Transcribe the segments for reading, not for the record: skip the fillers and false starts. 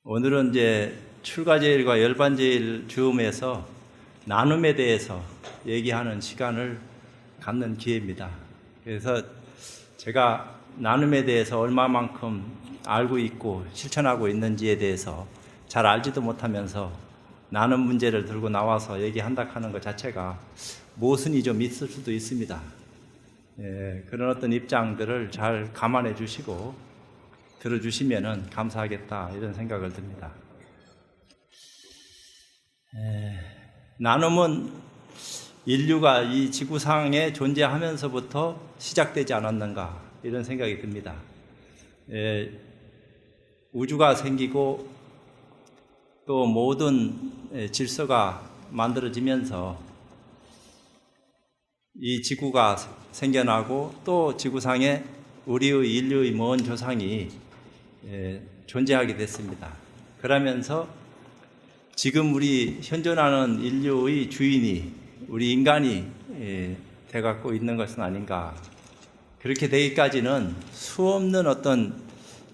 오늘은 이제 출가제일과 열반제일 즈음에서 나눔에 대해서 얘기하는 시간을 갖는 기회입니다. 그래서 제가 나눔에 대해서 얼마만큼 알고 있고 실천하고 있는지에 대해서 잘 알지도 못하면서 나눔 문제를 들고 나와서 얘기한다 하는 것 자체가 모순이 좀 있을 수도 있습니다. 그런 어떤 입장들을 잘 감안해 주시고 들어주시면 감사하겠다 이런 생각을 듭니다. 나눔은 인류가 이 지구상에 존재하면서부터 시작되지 않았는가 이런 생각이 듭니다. 우주가 생기고 또 모든 질서가 만들어지면서 이 지구가 생겨나고 또 지구상에 우리의 인류의 먼 조상이 존재하게 됐습니다. 그러면서 지금 우리 현존하는 인류의 주인이 우리 인간이 돼갖고 있는 것은 아닌가. 그렇게 되기까지는 수없는 어떤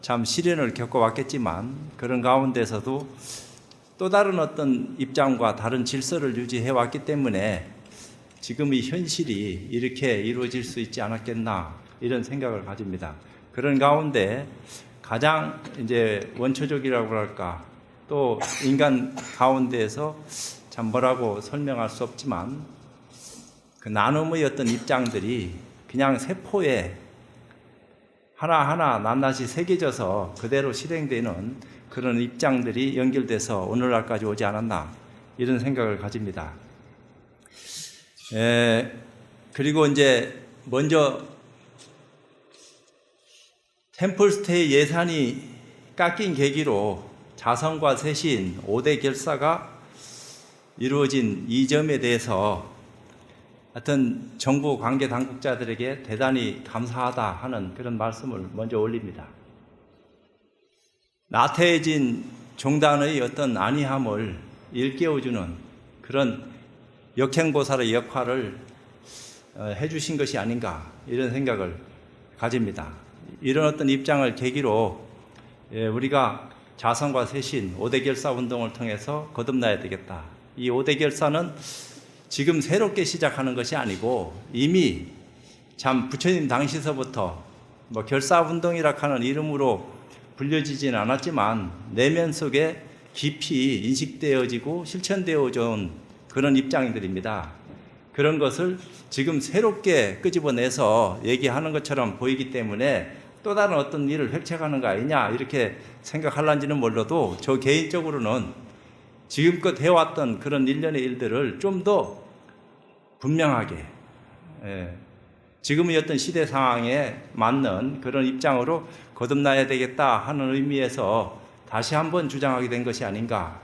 참 시련을 겪어왔겠지만 그런 가운데서도 또 다른 어떤 입장과 다른 질서를 유지해 왔기 때문에 지금의 현실이 이렇게 이루어질 수 있지 않았겠나 이런 생각을 가집니다. 그런 가운데 가장 이제 원초적이라고 할까 또 인간 가운데에서 참 뭐라고 설명할 수 없지만 그 나눔의 어떤 입장들이 그냥 세포에 하나하나 낱낱이 새겨져서 그대로 실행되는 그런 입장들이 연결돼서 오늘날까지 오지 않았나 이런 생각을 가집니다. 그리고 이제 먼저 템플스테이 예산이 깎인 계기로 자선과 세신 5대 결사가 이루어진 이 점에 대해서 하여튼 정부 관계 당국자들에게 대단히 감사하다 하는 그런 말씀을 먼저 올립니다. 나태해진 종단의 어떤 안이함을 일깨워주는 그런 역행보살의 역할을 해주신 것이 아닌가 이런 생각을 가집니다. 이런 어떤 입장을 계기로 우리가 자선과 세신 5대 결사 운동을 통해서 거듭나야 되겠다. 이 5대 결사는 지금 새롭게 시작하는 것이 아니고 이미 참 부처님 당시서부터 뭐 결사 운동이라 하는 이름으로 불려지진 않았지만 내면 속에 깊이 인식되어지고 실천되어져 온 그런 입장들입니다. 그런 것을 지금 새롭게 끄집어내서 얘기하는 것처럼 보이기 때문에 또 다른 어떤 일을 획책하는 거 아니냐 이렇게 생각할런지는 몰라도 저 개인적으로는 지금껏 해왔던 그런 일련의 일들을 좀 더 분명하게 지금의 어떤 시대 상황에 맞는 그런 입장으로 거듭나야 되겠다 하는 의미에서 다시 한번 주장하게 된 것이 아닌가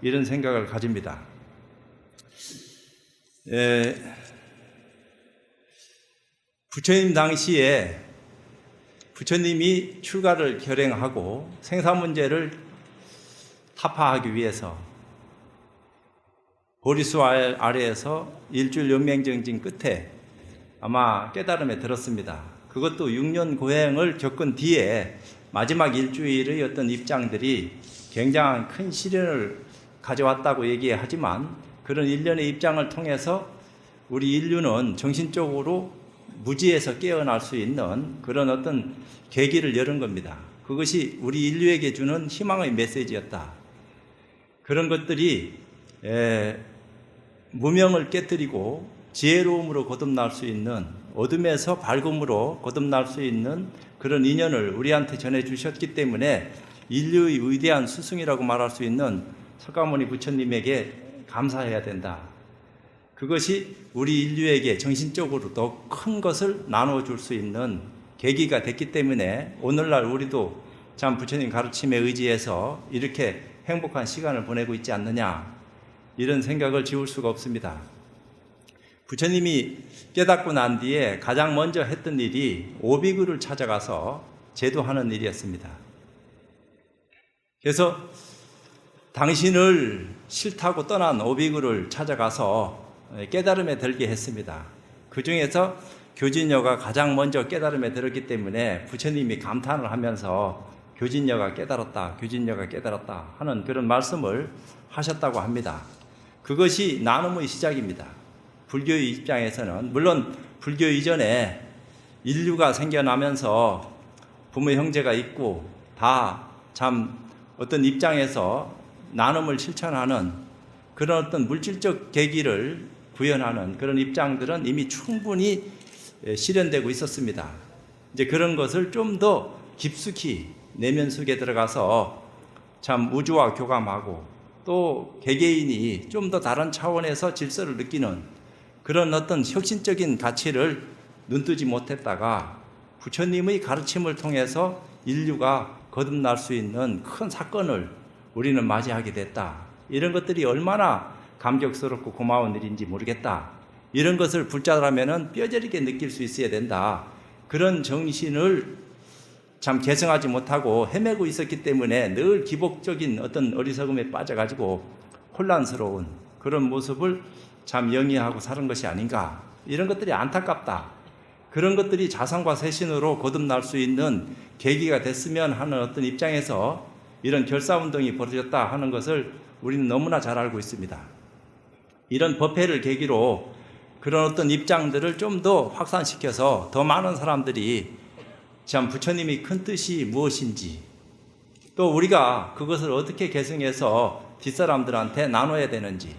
이런 생각을 가집니다. 부처님 당시에 부처님이 출가를 결행하고 생사 문제를 타파하기 위해서 보리수 아래에서 일주일 연맹정진 끝에 아마 깨달음에 들었습니다. 그것도 6년 고행을 겪은 뒤에 마지막 일주일의 어떤 입장들이 굉장한 큰 시련을 가져왔다고 얘기하지만 그런 일련의 입장을 통해서 우리 인류는 정신적으로 무지에서 깨어날 수 있는 그런 어떤 계기를 열은 겁니다. 그것이 우리 인류에게 주는 희망의 메시지였다. 그런 것들이 무명을 깨뜨리고 지혜로움으로 거듭날 수 있는 어둠에서 밝음으로 거듭날 수 있는 그런 인연을 우리한테 전해주셨기 때문에 인류의 위대한 스승이라고 말할 수 있는 석가모니 부처님에게 감사해야 된다. 그것이 우리 인류에게 정신적으로 더 큰 것을 나눠줄 수 있는 계기가 됐기 때문에 오늘날 우리도 참 부처님 가르침에 의지해서 이렇게 행복한 시간을 보내고 있지 않느냐 이런 생각을 지울 수가 없습니다. 부처님이 깨닫고 난 뒤에 가장 먼저 했던 일이 오비구를 찾아가서 제도하는 일이었습니다. 그래서 당신을 싫다고 떠난 오비구를 찾아가서 깨달음에 들게 했습니다. 그 중에서 교진녀가 가장 먼저 깨달음에 들었기 때문에 부처님이 감탄을 하면서 교진녀가 깨달았다 하는 그런 말씀을 하셨다고 합니다. 그것이 나눔의 시작입니다. 불교의 입장에서는 물론 불교 이전에 인류가 생겨나면서 부모 형제가 있고 다 참 어떤 입장에서 나눔을 실천하는 그런 어떤 물질적 계기를 구현하는 그런 입장들은 이미 충분히 실현되고 있었습니다. 이제 그런 것을 좀 더 깊숙이 내면 속에 들어가서 참 우주와 교감하고 또 개개인이 좀 더 다른 차원에서 질서를 느끼는 그런 어떤 혁신적인 가치를 눈뜨지 못했다가 부처님의 가르침을 통해서 인류가 거듭날 수 있는 큰 사건을 우리는 맞이하게 됐다. 이런 것들이 얼마나 감격스럽고 고마운 일인지 모르겠다. 이런 것을 불자라면은 뼈저리게 느낄 수 있어야 된다. 그런 정신을 참 계승하지 못하고 헤매고 있었기 때문에 늘 기복적인 어떤 어리석음에 빠져가지고 혼란스러운 그런 모습을 참 영위하고 사는 것이 아닌가. 이런 것들이 안타깝다. 그런 것들이 자성과 쇄신으로 거듭날 수 있는 계기가 됐으면 하는 어떤 입장에서 이런 결사운동이 벌어졌다 하는 것을 우리는 너무나 잘 알고 있습니다. 이런 법회를 계기로 그런 어떤 입장들을 좀 더 확산시켜서 더 많은 사람들이 참 부처님이 큰 뜻이 무엇인지 또 우리가 그것을 어떻게 계승해서 뒷사람들한테 나눠야 되는지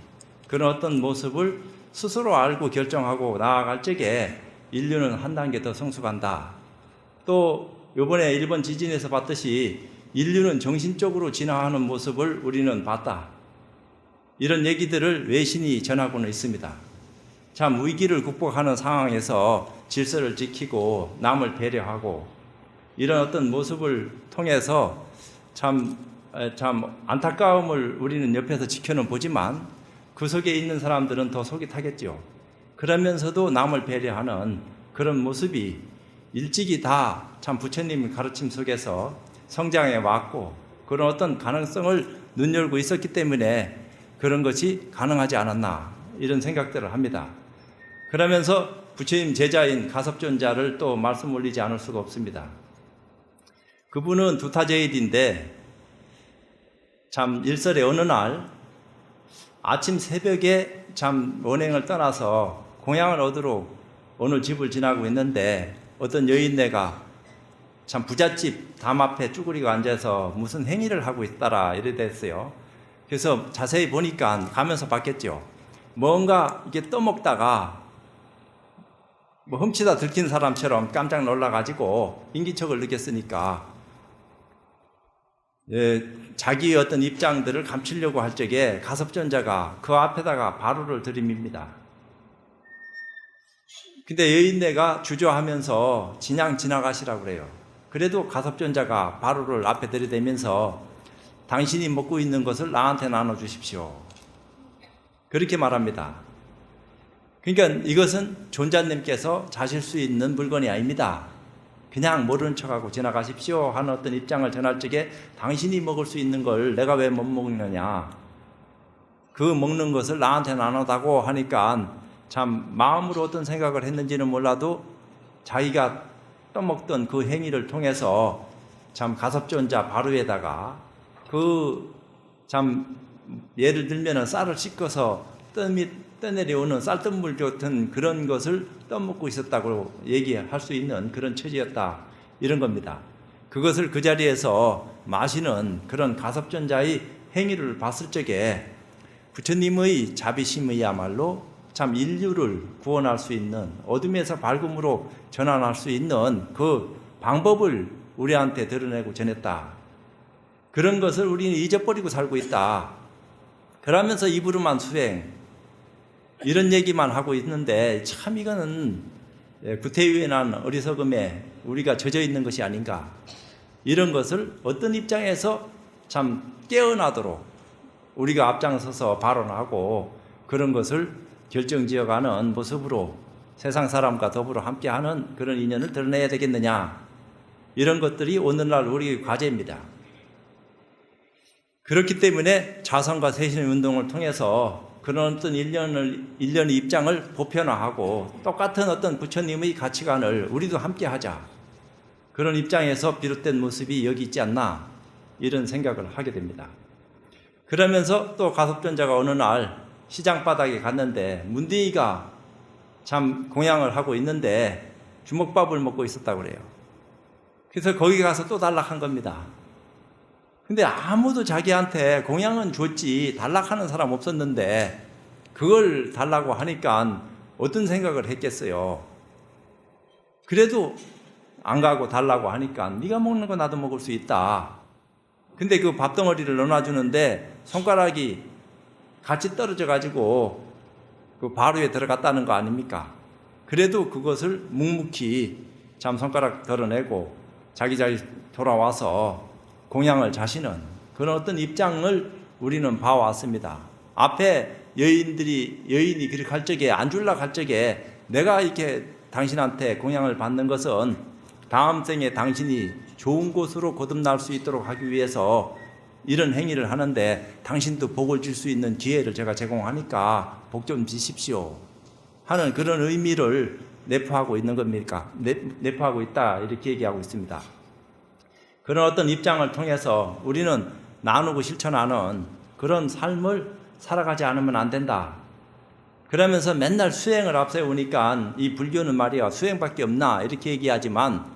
그런 어떤 모습을 스스로 알고 결정하고 나아갈 적에 인류는 한 단계 더 성숙한다. 또 이번에 일본 지진에서 봤듯이 인류는 정신적으로 진화하는 모습을 우리는 봤다. 이런 얘기들을 외신이 전하고는 있습니다. 참 위기를 극복하는 상황에서 질서를 지키고 남을 배려하고 이런 어떤 모습을 통해서 참 안타까움을 우리는 옆에서 지켜는 보지만 그 속에 있는 사람들은 더 속이 타겠죠. 그러면서도 남을 배려하는 그런 모습이 일찍이 다 참 부처님의 가르침 속에서 성장해 왔고 그런 어떤 가능성을 눈여기고 있었기 때문에 그런 것이 가능하지 않았나 이런 생각들을 합니다. 그러면서 부처님 제자인 가섭존자를 또 말씀 올리지 않을 수가 없습니다. 그분은 두타제일인데 참 일설에 어느 날 아침 새벽에 참 원행을 떠나서 공양을 얻으러 어느 집을 지나고 있는데 어떤 여인네가 참 부잣집 담 앞에 쭈그리고 앉아서 무슨 행위를 하고 있더라 이래 됐어요. 그래서 자세히 보니까 가면서 봤겠죠. 뭔가 이게 떠먹다가 뭐 훔치다 들킨 사람처럼 깜짝 놀라가지고 인기척을 느꼈으니까 자기의 어떤 입장들을 감추려고 할 적에 가섭존자가 그 앞에다가 바루를 들이밉니다. 근데 여인네가 주저하면서 그냥 지나가시라고 그래요. 그래도 가섭존자가 바루를 앞에 들이대면서 당신이 먹고 있는 것을 나한테 나눠주십시오. 그렇게 말합니다. 그러니까 이것은 존자님께서 자실 수 있는 물건이 아닙니다. 그냥 모르는 척하고 지나가십시오 하는 어떤 입장을 전할 적에 당신이 먹을 수 있는 걸 내가 왜 못 먹느냐. 그 먹는 것을 나한테 나눠다고 하니까 참 마음으로 어떤 생각을 했는지는 몰라도 자기가 떠먹던 그 행위를 통해서 참 가섭존자 바루에다가 그 참 예를 들면은 쌀을 씻어서 떠내려오는 쌀뜨물 같은 그런 것을 떠먹고 있었다고 얘기할 수 있는 그런 처지였다 이런 겁니다. 그것을 그 자리에서 마시는 그런 가섭존자의 행위를 봤을 적에 부처님의 자비심이야말로 참 인류를 구원할 수 있는 어둠에서 밝음으로 전환할 수 있는 그 방법을 우리한테 드러내고 전했다. 그런 것을 우리는 잊어버리고 살고 있다. 그러면서 입으로만 수행 이런 얘기만 하고 있는데 참 이거는 구태의연한 어리석음에 우리가 젖어 있는 것이 아닌가. 이런 것을 어떤 입장에서 참 깨어나도록 우리가 앞장서서 발언하고 그런 것을 결정지어가는 모습으로 세상 사람과 더불어 함께하는 그런 인연을 드러내야 되겠느냐. 이런 것들이 오늘날 우리의 과제입니다. 그렇기 때문에 자성과 쇄신의 운동을 통해서 그런 어떤 일련의 입장을 보편화하고 똑같은 어떤 부처님의 가치관을 우리도 함께 하자. 그런 입장에서 비롯된 모습이 여기 있지 않나 이런 생각을 하게 됩니다. 그러면서 또 가섭전자가 어느 날 시장 바닥에 갔는데 문둥이가 참 공양을 하고 있는데 주먹밥을 먹고 있었다고 그래요. 그래서 거기 가서 또 단락한 겁니다. 근데 아무도 자기한테 공양은 줬지 단락하는 사람 없었는데 그걸 달라고 하니까 어떤 생각을 했겠어요. 그래도 안 가고 달라고 하니까 네가 먹는 거 나도 먹을 수 있다. 근데 그 밥덩어리를 넣어주는데 손가락이 같이 떨어져 가지고 그 바루에 들어갔다는 거 아닙니까? 그래도 그것을 묵묵히 참 손가락 덜어내고 자기 돌아와서 공양을 자시는 그런 어떤 입장을 우리는 봐왔습니다. 앞에 여인이 그렇게 할 적에 안 줄라 할 적에 내가 이렇게 당신한테 공양을 받는 것은 다음 생에 당신이 좋은 곳으로 거듭날 수 있도록 하기 위해서 이런 행위를 하는데 당신도 복을 줄 수 있는 기회를 제가 제공하니까 복 좀 주십시오 하는 그런 의미를 내포하고 있는 겁니까? 내포하고 있다 이렇게 얘기하고 있습니다. 그런 어떤 입장을 통해서 우리는 나누고 실천하는 그런 삶을 살아가지 않으면 안 된다. 그러면서 맨날 수행을 앞세우니까 이 불교는 말이야 수행밖에 없나 이렇게 얘기하지만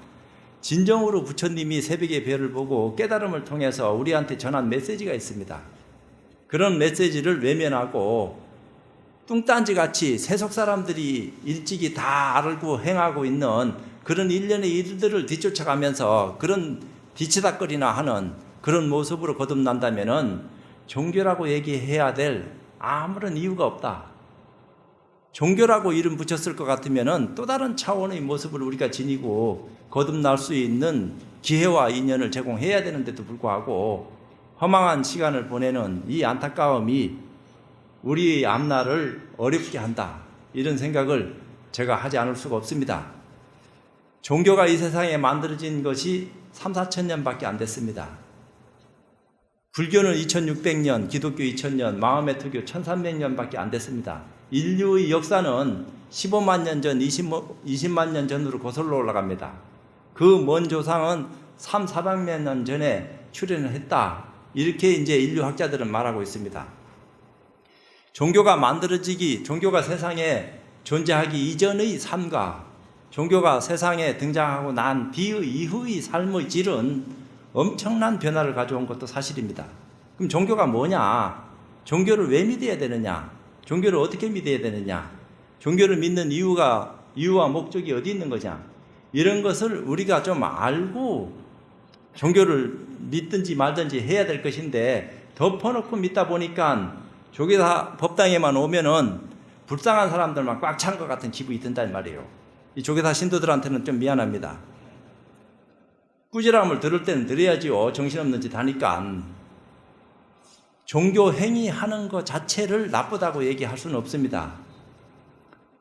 진정으로 부처님이 새벽의 별을 보고 깨달음을 통해서 우리한테 전한 메시지가 있습니다. 그런 메시지를 외면하고 뚱딴지같이 세속 사람들이 일찍이 다 알고 행하고 있는 그런 일련의 일들을 뒤쫓아가면서 그런 뒤치다거리나 하는 그런 모습으로 거듭난다면은 종교라고 얘기해야 될 아무런 이유가 없다. 종교라고 이름 붙였을 것 같으면은 또 다른 차원의 모습을 우리가 지니고 거듭날 수 있는 기회와 인연을 제공해야 되는데도 불구하고 허망한 시간을 보내는 이 안타까움이 우리의 앞날을 어렵게 한다. 이런 생각을 제가 하지 않을 수가 없습니다. 종교가 이 세상에 만들어진 것이 3, 4천 년밖에 안 됐습니다. 불교는 2600년, 기독교 2000년, 마호메 특유 1300년밖에 안 됐습니다. 인류의 역사는 15만 년 전, 20만 년 전으로 거슬러 올라갑니다. 그 먼 조상은 3, 400만 년 전에 출현을 했다. 이렇게 이제 인류학자들은 말하고 있습니다. 종교가 세상에 존재하기 이전의 삶과 종교가 세상에 등장하고 난 이후의 삶의 질은 엄청난 변화를 가져온 것도 사실입니다. 그럼 종교가 뭐냐? 종교를 왜 믿어야 되느냐? 종교를 어떻게 믿어야 되느냐? 종교를 믿는 이유와 목적이 어디 있는 거냐? 이런 것을 우리가 좀 알고 종교를 믿든지 말든지 해야 될 것인데 덮어놓고 믿다 보니까 조계사 법당에만 오면은 불쌍한 사람들만 꽉 찬 것 같은 기분이 든단 말이에요. 이 조계사 신도들한테는 좀 미안합니다. 꾸지람을 들을 때는 들어야지요. 정신없는 짓 하니까. 종교 행위하는 것 자체를 나쁘다고 얘기할 수는 없습니다.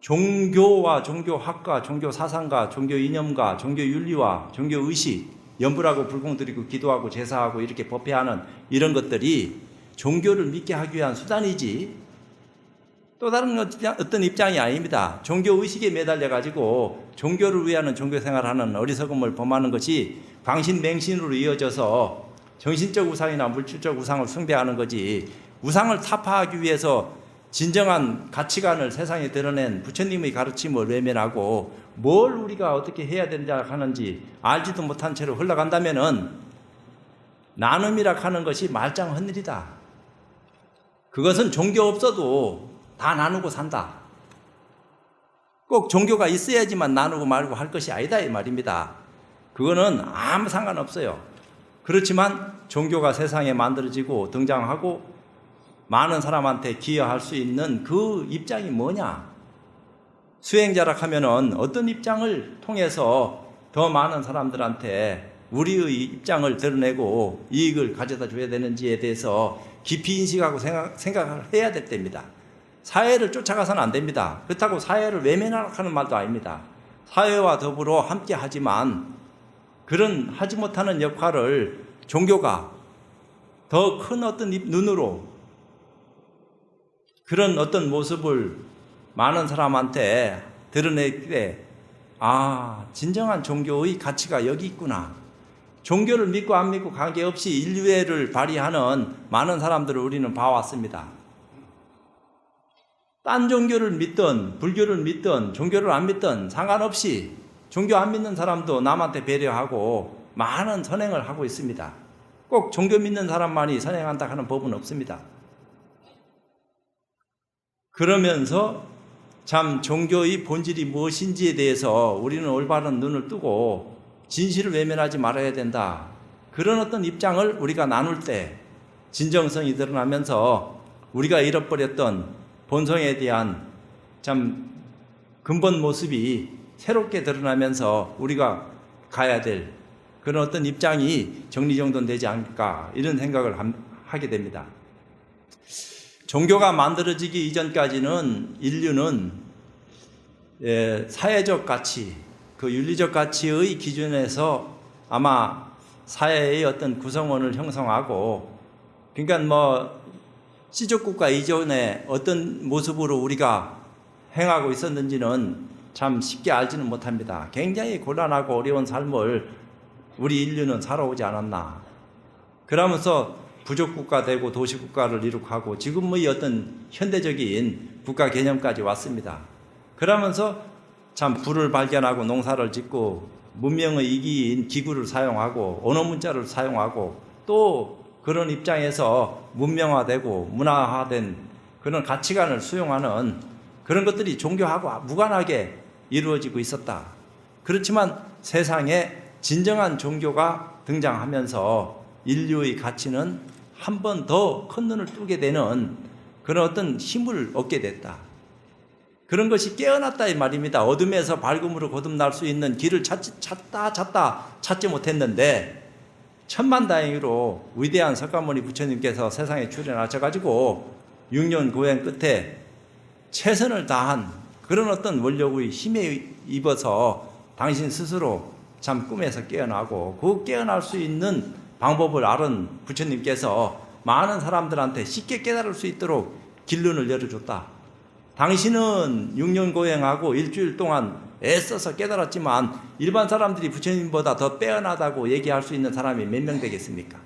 종교와 종교학과, 종교사상과, 종교이념과, 종교윤리와, 종교의식, 연불하고 불공드리고 기도하고 제사하고 이렇게 법회하는 이런 것들이 종교를 믿게 하기 위한 수단이지 또 다른 어떤 입장이 아닙니다. 종교의식에 매달려가지고 종교를 위하는 종교생활하는 어리석음을 범하는 것이 광신맹신으로 이어져서 정신적 우상이나 물질적 우상을 숭배하는 거지 우상을 타파하기 위해서 진정한 가치관을 세상에 드러낸 부처님의 가르침을 외면하고 뭘 우리가 어떻게 해야 된다 하는지 알지도 못한 채로 흘러간다면은 나눔이라 하는 것이 말짱 헛일이다. 그것은 종교 없어도 다 나누고 산다. 꼭 종교가 있어야지만 나누고 말고 할 것이 아니다 이 말입니다. 그거는 아무 상관없어요. 그렇지만 종교가 세상에 만들어지고 등장하고 많은 사람한테 기여할 수 있는 그 입장이 뭐냐? 수행자라 하면은 어떤 입장을 통해서 더 많은 사람들한테 우리의 입장을 드러내고 이익을 가져다 줘야 되는지에 대해서 깊이 인식하고 생각을 해야 될 때입니다. 사회를 쫓아가서는 안 됩니다. 그렇다고 사회를 외면하는 말도 아닙니다. 사회와 더불어 함께 하지만 그런 하지 못하는 역할을 종교가 더 큰 어떤 눈으로 그런 어떤 모습을 많은 사람한테 드러낼 때 진정한 종교의 가치가 여기 있구나. 종교를 믿고 안 믿고 관계없이 인류애를 발휘하는 많은 사람들을 우리는 봐왔습니다. 딴 종교를 믿든 불교를 믿든 종교를 안 믿든 상관없이 종교 안 믿는 사람도 남한테 배려하고 많은 선행을 하고 있습니다. 꼭 종교 믿는 사람만이 선행한다 하는 법은 없습니다. 그러면서 참 종교의 본질이 무엇인지에 대해서 우리는 올바른 눈을 뜨고 진실을 외면하지 말아야 된다. 그런 어떤 입장을 우리가 나눌 때 진정성이 드러나면서 우리가 잃어버렸던 본성에 대한 참 근본 모습이 새롭게 드러나면서 우리가 가야 될 그런 어떤 입장이 정리정돈되지 않을까 이런 생각을 하게 됩니다. 종교가 만들어지기 이전까지는 인류는 사회적 가치, 그 윤리적 가치의 기준에서 아마 사회의 어떤 구성원을 형성하고, 그러니까 시족국가 이전에 어떤 모습으로 우리가 행하고 있었는지는 참 쉽게 알지는 못합니다. 굉장히 곤란하고 어려운 삶을 우리 인류는 살아오지 않았나. 그러면서 부족국가 되고 도시국가를 이룩하고 지금의 어떤 현대적인 국가 개념까지 왔습니다. 그러면서 참 불을 발견하고 농사를 짓고 문명의 이기인 기구를 사용하고 언어 문자를 사용하고 또 그런 입장에서 문명화되고 문화화된 그런 가치관을 수용하는 그런 것들이 종교하고 무관하게 이루어지고 있었다. 그렇지만 세상에 진정한 종교가 등장하면서 인류의 가치는 한 번 더 큰 눈을 뜨게 되는 그런 어떤 힘을 얻게 됐다. 그런 것이 깨어났다 이 말입니다. 어둠에서 밝음으로 거듭날 수 있는 길을 찾지 못했는데 천만다행으로 위대한 석가모니 부처님께서 세상에 출연하셔가지고 6년 고행 끝에 최선을 다한 그런 어떤 원력의 힘에 입어서 당신 스스로 참 꿈에서 깨어나고 그 깨어날 수 있는 방법을 알은 부처님께서 많은 사람들한테 쉽게 깨달을 수 있도록 길론을 열어줬다. 당신은 6년 고행하고 일주일 동안 애써서 깨달았지만 일반 사람들이 부처님보다 더 빼어나다고 얘기할 수 있는 사람이 몇 명 되겠습니까?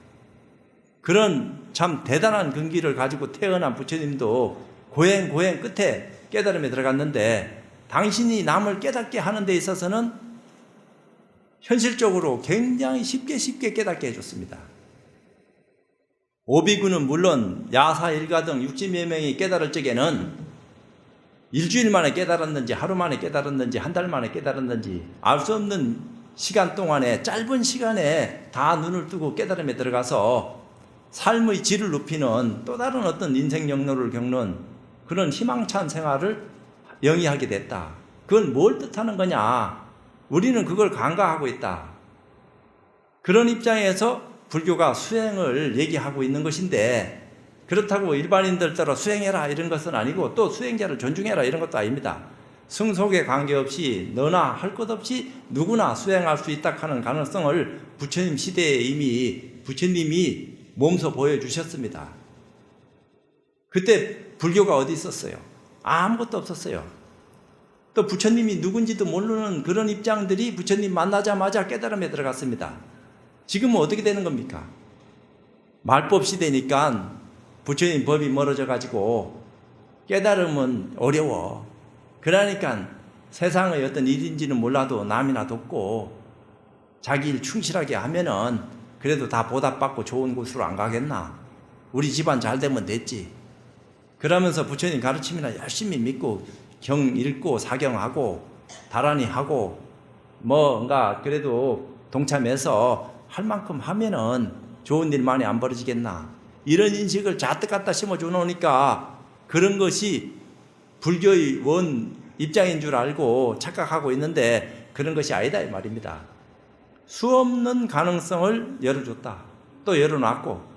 그런 참 대단한 근기를 가지고 태어난 부처님도 고행 끝에 깨달음에 들어갔는데 당신이 남을 깨닫게 하는 데 있어서는 현실적으로 굉장히 쉽게 깨닫게 해줬습니다. 오비구는 물론 야사 일가 등 60여 명이 깨달을 적에는 일주일 만에 깨달았는지 하루 만에 깨달았는지 한 달 만에 깨달았는지 알 수 없는 시간 동안에 짧은 시간에 다 눈을 뜨고 깨달음에 들어가서 삶의 질을 높이는 또 다른 어떤 인생 역로를 겪는 그런 희망찬 생활을 영위하게 됐다. 그건 뭘 뜻하는 거냐? 우리는 그걸 간과하고 있다. 그런 입장에서 불교가 수행을 얘기하고 있는 것인데 그렇다고 일반인들 따라 수행해라 이런 것은 아니고 또 수행자를 존중해라 이런 것도 아닙니다. 승속에 관계없이 너나 할 것 없이 누구나 수행할 수 있다 하는 가능성을 부처님 시대에 이미 부처님이 몸소 보여주셨습니다. 그때 불교가 어디 있었어요? 아무것도 없었어요. 또 부처님이 누군지도 모르는 그런 입장들이 부처님 만나자마자 깨달음에 들어갔습니다. 지금은 어떻게 되는 겁니까? 말법 시대니까 부처님 법이 멀어져 가지고 깨달음은 어려워. 그러니까 세상의 어떤 일인지는 몰라도 남이나 돕고 자기 일 충실하게 하면은 그래도 다 보답받고 좋은 곳으로 안 가겠나? 우리 집안 잘 되면 됐지. 그러면서 부처님 가르침이나 열심히 믿고 경 읽고 사경하고 다란히 하고 뭔가 그래도 동참해서 할 만큼 하면은 좋은 일 많이 안 벌어지겠나? 이런 인식을 잔뜩 갖다 심어줘 놓으니까 그런 것이 불교의 원 입장인 줄 알고 착각하고 있는데 그런 것이 아니다 이 말입니다. 수없는 가능성을 열어줬다. 또 열어놨고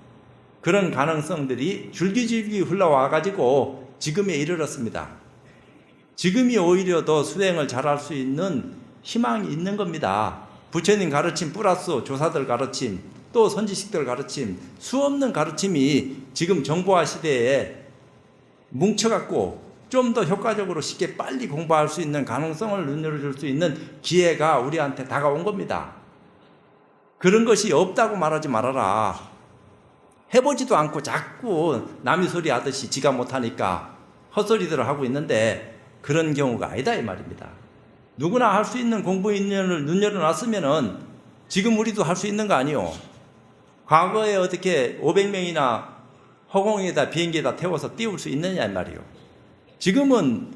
그런 가능성들이 줄기줄기 흘러와 가지고 지금에 이르렀습니다. 지금이 오히려 더 수행을 잘할 수 있는 희망이 있는 겁니다. 부처님 가르침 플러스 조사들 가르침 또 선지식들 가르침 수없는 가르침이 지금 정보화 시대에 뭉쳐갖고 좀 더 효과적으로 쉽게 빨리 공부할 수 있는 가능성을 늘려줄 수 있는 기회가 우리한테 다가온 겁니다. 그런 것이 없다고 말하지 말아라. 해보지도 않고 자꾸 남이 소리 하듯이 지가 못하니까 헛소리들을 하고 있는데 그런 경우가 아니다 이 말입니다. 누구나 할 수 있는 공부 인연을 눈 열어놨으면은 지금 우리도 할 수 있는 거 아니요. 과거에 어떻게 500명이나 허공에다 비행기에다 태워서 띄울 수 있느냐 이 말이요. 지금은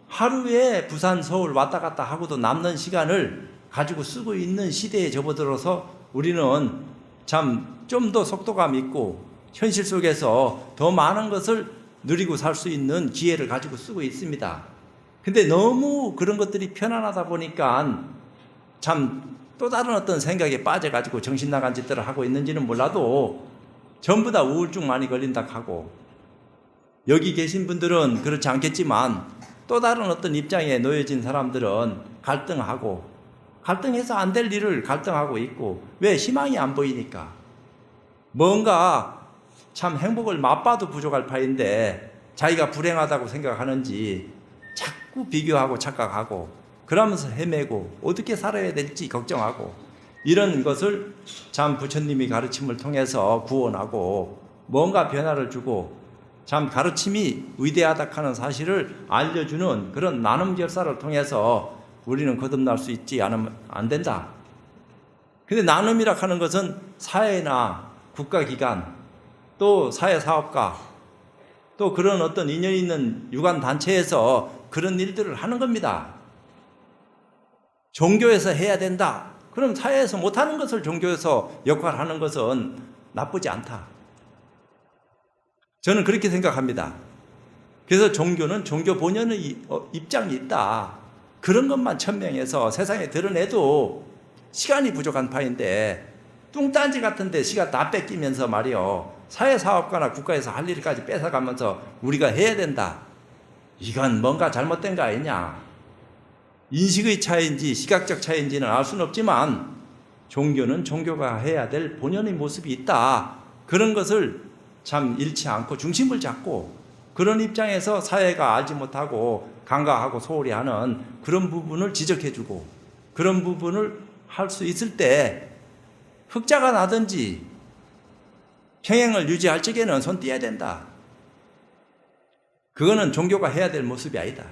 하루에 부산 서울 왔다 갔다 하고도 남는 시간을 가지고 쓰고 있는 시대에 접어들어서 우리는 참 좀 더 속도감 있고 현실 속에서 더 많은 것을 누리고 살 수 있는 기회를 가지고 쓰고 있습니다. 근데 너무 그런 것들이 편안하다 보니까 참 또 다른 어떤 생각에 빠져가지고 정신 나간 짓들을 하고 있는지는 몰라도 전부 다 우울증 많이 걸린다 하고, 여기 계신 분들은 그렇지 않겠지만 또 다른 어떤 입장에 놓여진 사람들은 갈등해서 안 될 일을 갈등하고 있고, 왜? 희망이 안 보이니까. 뭔가 참 행복을 맛봐도 부족할 파인데 자기가 불행하다고 생각하는지 자꾸 비교하고 착각하고 그러면서 헤매고 어떻게 살아야 될지 걱정하고, 이런 것을 참 부처님이 가르침을 통해서 구원하고 뭔가 변화를 주고 참 가르침이 위대하다 하는 사실을 알려주는 그런 나눔결사를 통해서 우리는 거듭날 수 있지 않으면 안 된다. 근데 나눔이라 하는 것은 사회나 국가기관 또 사회사업가 또 그런 어떤 인연 있는 유관단체에서 그런 일들을 하는 겁니다. 종교에서 해야 된다. 그럼 사회에서 못하는 것을 종교에서 역할을 하는 것은 나쁘지 않다. 저는 그렇게 생각합니다. 그래서 종교는 종교 본연의 입장이 있다. 그런 것만 천명해서 세상에 드러내도 시간이 부족한 파인데 뚱딴지 같은데 시간 다 뺏기면서 말이요, 사회사업가나 국가에서 할 일까지 뺏어가면서 우리가 해야 된다. 이건 뭔가 잘못된 거 아니냐. 인식의 차이인지 시각적 차이인지는 알 수는 없지만 종교는 종교가 해야 될 본연의 모습이 있다. 그런 것을 참 잃지 않고 중심을 잡고 그런 입장에서 사회가 알지 못하고 간과하고 소홀히 하는 그런 부분을 지적해주고 그런 부분을 할 수 있을 때 흑자가 나든지 평행을 유지할 적에는 손 떼야 된다. 그거는 종교가 해야 될 모습이 아니다.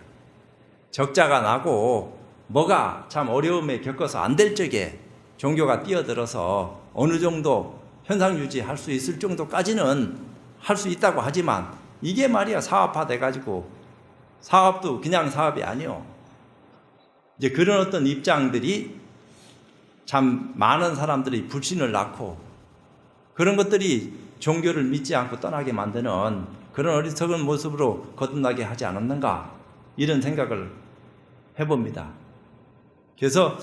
적자가 나고 뭐가 참 어려움에 겪어서 안 될 적에 종교가 뛰어들어서 어느 정도 현상 유지할 수 있을 정도까지는 할 수 있다고 하지만 이게 말이야 사업화 돼가지고 사업도 그냥 사업이 아니요. 이제 그런 어떤 입장들이 참 많은 사람들이 불신을 낳고 그런 것들이 종교를 믿지 않고 떠나게 만드는 그런 어리석은 모습으로 거듭나게 하지 않았는가, 이런 생각을 해봅니다. 그래서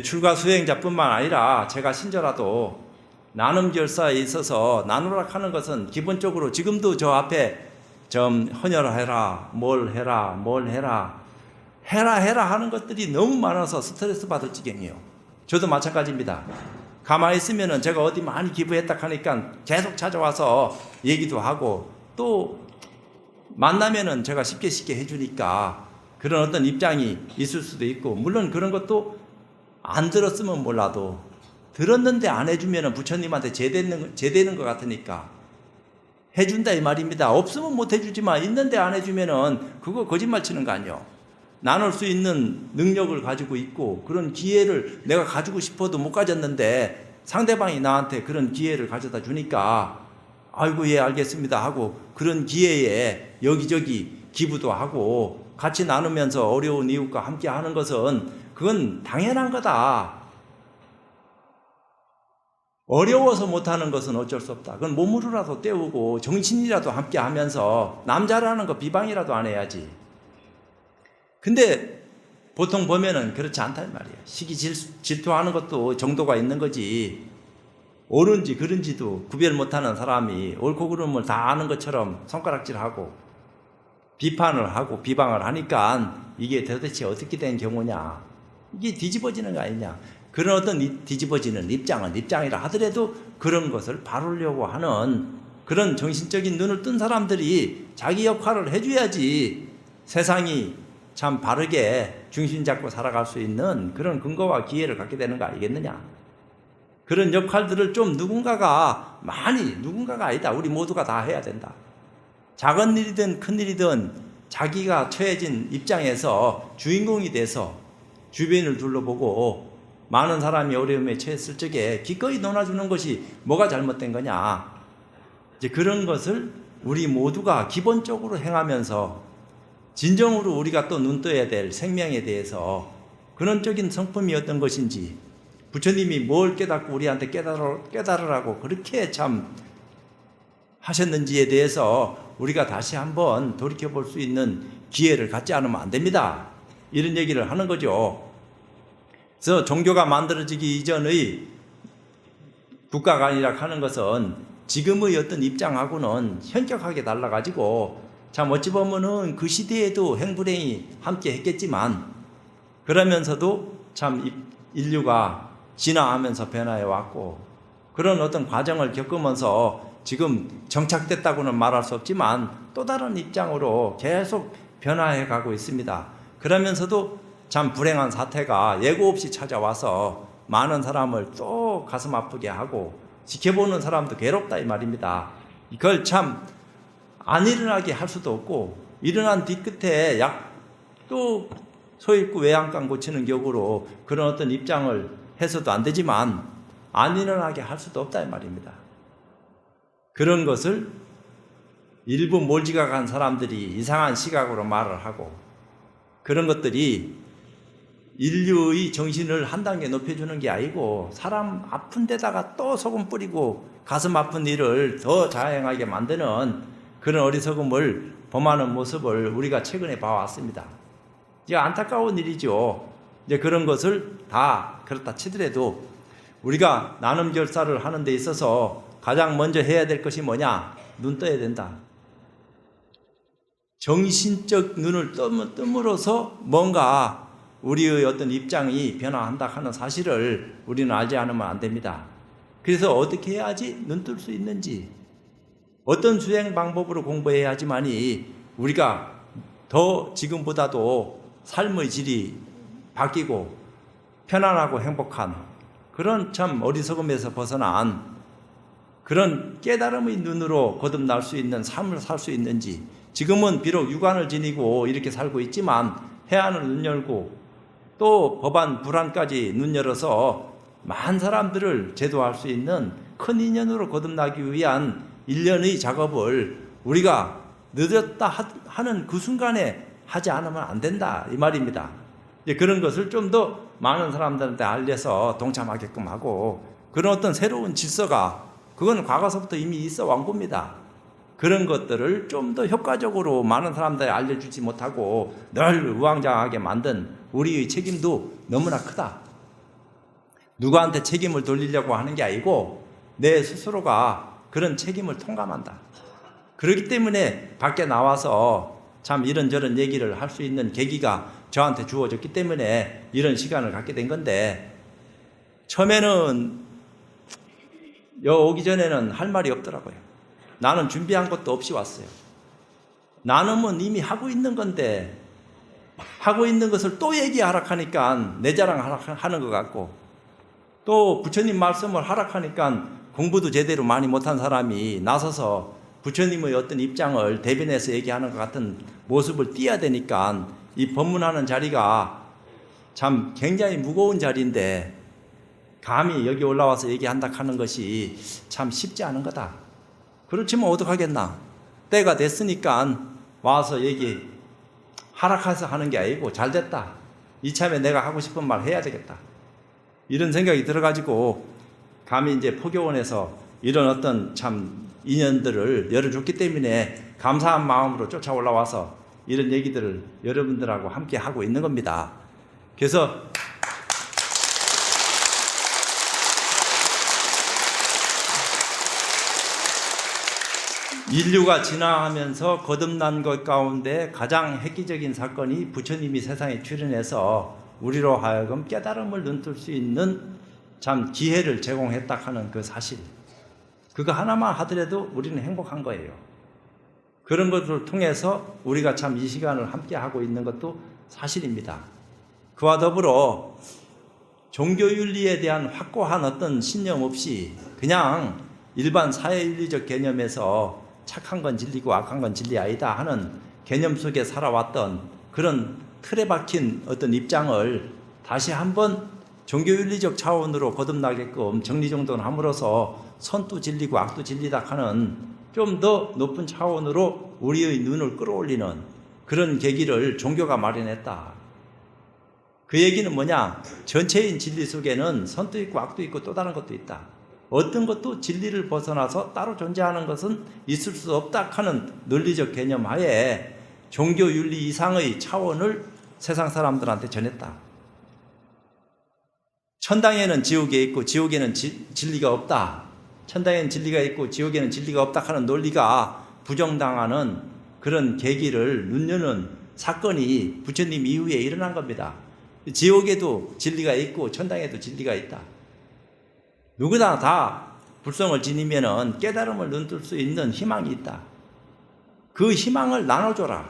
출가 수행자뿐만 아니라 제가 신자라도 나눔결사에 있어서 나누라 하는 것은 기본적으로 지금도 저 앞에 좀 헌혈해라, 뭘 해라 하는 것들이 너무 많아서 스트레스 받을 지경이에요. 저도 마찬가지입니다. 가만히 있으면은 제가 어디 많이 기부했다 하니까 계속 찾아와서 얘기도 하고 또 만나면은 제가 쉽게 해주니까 그런 어떤 입장이 있을 수도 있고, 물론 그런 것도 안 들었으면 몰라도 들었는데 안 해주면은 부처님한테 제대는 것 같으니까 해준다 이 말입니다. 없으면 못 해주지만 있는데 안 해주면은 그거 거짓말 치는 거 아니에요. 나눌 수 있는 능력을 가지고 있고 그런 기회를 내가 가지고 싶어도 못 가졌는데 상대방이 나한테 그런 기회를 가져다 주니까 아이고 예 알겠습니다 하고 그런 기회에 여기저기 기부도 하고 같이 나누면서 어려운 이웃과 함께 하는 것은 그건 당연한 거다. 어려워서 못하는 것은 어쩔 수 없다. 그건 몸으로라도 때우고 정신이라도 함께 하면서 남자라는 거 비방이라도 안 해야지. 근데 보통 보면은 그렇지 않단 말이야. 시기 질투하는 것도 정도가 있는 거지. 옳은지 그른지도 구별 못하는 사람이 옳고 그름을 다 아는 것처럼 손가락질하고 비판을 하고 비방을 하니까 이게 도대체 어떻게 된 경우냐. 이게 뒤집어지는 거 아니냐. 그런 어떤 뒤집어지는 입장은 입장이라 하더라도 그런 것을 바르려고 하는 그런 정신적인 눈을 뜬 사람들이 자기 역할을 해줘야지 세상이 참 바르게 중심 잡고 살아갈 수 있는 그런 근거와 기회를 갖게 되는 거 아니겠느냐. 그런 역할들을 좀 누군가가 아니다. 우리 모두가 다 해야 된다. 작은 일이든 큰 일이든 자기가 처해진 입장에서 주인공이 돼서 주변을 둘러보고 많은 사람이 어려움에 처했을 적에 기꺼이 논아주는 것이 뭐가 잘못된 거냐. 이제 그런 것을 우리 모두가 기본적으로 행하면서 진정으로 우리가 또 눈떠야 될 생명에 대해서 근원적인 성품이 어떤 것인지, 부처님이 뭘 깨닫고 우리한테 깨달으라고 그렇게 참 하셨는지에 대해서 우리가 다시 한번 돌이켜볼 수 있는 기회를 갖지 않으면 안 됩니다. 이런 얘기를 하는 거죠. 그래서 종교가 만들어지기 이전의 국가가 아니라 하는 것은 지금의 어떤 입장하고는 현격하게 달라가지고 참 어찌 보면은 그 시대에도 행불행이 함께 했겠지만 그러면서도 참 인류가 진화하면서 변화해 왔고 그런 어떤 과정을 겪으면서 지금 정착됐다고는 말할 수 없지만 또 다른 입장으로 계속 변화해 가고 있습니다. 그러면서도 참 불행한 사태가 예고 없이 찾아와서 많은 사람을 또 가슴 아프게 하고 지켜보는 사람도 괴롭다 이 말입니다. 이걸 참 안 일어나게 할 수도 없고 일어난 뒤끝에 또 소잃고 외양간 고치는 격으로 그런 어떤 입장을 해서도 안 되지만 안 일어나게 할 수도 없다 이 말입니다. 그런 것을 일부 몰지각한 사람들이 이상한 시각으로 말을 하고 그런 것들이 인류의 정신을 한 단계 높여주는 게 아니고 사람 아픈 데다가 또 소금 뿌리고 가슴 아픈 일을 더 자행하게 만드는 그런 어리석음을 범하는 모습을 우리가 최근에 봐왔습니다. 이제 안타까운 일이죠. 이제 그런 것을 다 그렇다 치더라도 우리가 나눔 결사를 하는 데 있어서 가장 먼저 해야 될 것이 뭐냐? 눈 떠야 된다. 정신적 눈을 뜸으로써 뭔가 우리의 어떤 입장이 변화한다 하는 사실을 우리는 알지 않으면 안 됩니다. 그래서 어떻게 해야지 눈 뜰 수 있는지, 어떤 수행 방법으로 공부해야지만이 우리가 더 지금보다도 삶의 질이 바뀌고 편안하고 행복한 그런 참 어리석음에서 벗어난 그런 깨달음의 눈으로 거듭날 수 있는 삶을 살 수 있는지, 지금은 비록 육안을 지니고 이렇게 살고 있지만 해안을 눈 열고 또 법안 불안까지 눈 열어서 많은 사람들을 제도할 수 있는 큰 인연으로 거듭나기 위한 일련의 작업을 우리가 늦었다 하는 그 순간에 하지 않으면 안 된다 이 말입니다. 그런 것을 좀 더 많은 사람들한테 알려서 동참하게끔 하고 그런 어떤 새로운 질서가 그건 과거서부터 이미 있어 온 겁니다. 그런 것들을 좀 더 효과적으로 많은 사람들이 알려주지 못하고 늘 우왕좌왕하게 만든 우리의 책임도 너무나 크다. 누구한테 책임을 돌리려고 하는 게 아니고 내 스스로가 그런 책임을 통감한다. 그렇기 때문에 밖에 나와서 참 이런저런 얘기를 할 수 있는 계기가 저한테 주어졌기 때문에 이런 시간을 갖게 된 건데, 처음에는 오기 전에는 할 말이 없더라고요. 나는 준비한 것도 없이 왔어요. 나눔은 이미 하고 있는 건데 하고 있는 것을 또 얘기하라 하니까 내 자랑하는 것 같고, 또 부처님 말씀을 하라 하니까 공부도 제대로 많이 못한 사람이 나서서 부처님의 어떤 입장을 대변해서 얘기하는 것 같은 모습을 띄어야 되니까 이 법문하는 자리가 참 굉장히 무거운 자리인데 감히 여기 올라와서 얘기한다 하는 것이 참 쉽지 않은 거다. 그렇지만 어떡하겠나. 때가 됐으니까 와서 얘기 하락해서 하는 게 아니고 잘 됐다. 이참에 내가 하고 싶은 말 해야 되겠다. 이런 생각이 들어가지고 감히 이제 포교원에서 이런 어떤 참 인연들을 열어줬기 때문에 감사한 마음으로 쫓아 올라와서 이런 얘기들을 여러분들하고 함께 하고 있는 겁니다. 그래서 인류가 진화하면서 거듭난 것 가운데 가장 획기적인 사건이 부처님이 세상에 출현해서 우리로 하여금 깨달음을 눈뜰 수 있는 참 기회를 제공했다 하는 그 사실. 그거 하나만 하더라도 우리는 행복한 거예요. 그런 것을 통해서 우리가 참 이 시간을 함께 하고 있는 것도 사실입니다. 그와 더불어 종교윤리에 대한 확고한 어떤 신념 없이 그냥 일반 사회윤리적 개념에서 착한 건 진리고 악한 건 진리 아니다 하는 개념 속에 살아왔던 그런 틀에 박힌 어떤 입장을 다시 한번 종교윤리적 차원으로 거듭나게끔 정리정돈함으로써 선도 진리고 악도 진리다 하는 좀 더 높은 차원으로 우리의 눈을 끌어올리는 그런 계기를 종교가 마련했다. 그 얘기는 뭐냐? 전체인 진리 속에는 선도 있고 악도 있고 또 다른 것도 있다. 어떤 것도 진리를 벗어나서 따로 존재하는 것은 있을 수 없다 하는 논리적 개념 하에 종교윤리 이상의 차원을 세상 사람들한테 전했다. 천당에는 지옥에 있고 지옥에는 진리가 없다. 천당에는 진리가 있고 지옥에는 진리가 없다 하는 논리가 부정당하는 그런 계기를 눈여는 사건이 부처님 이후에 일어난 겁니다. 지옥에도 진리가 있고 천당에도 진리가 있다. 누구나 다 불성을 지니면은 깨달음을 눈뜰 수 있는 희망이 있다. 그 희망을 나눠줘라.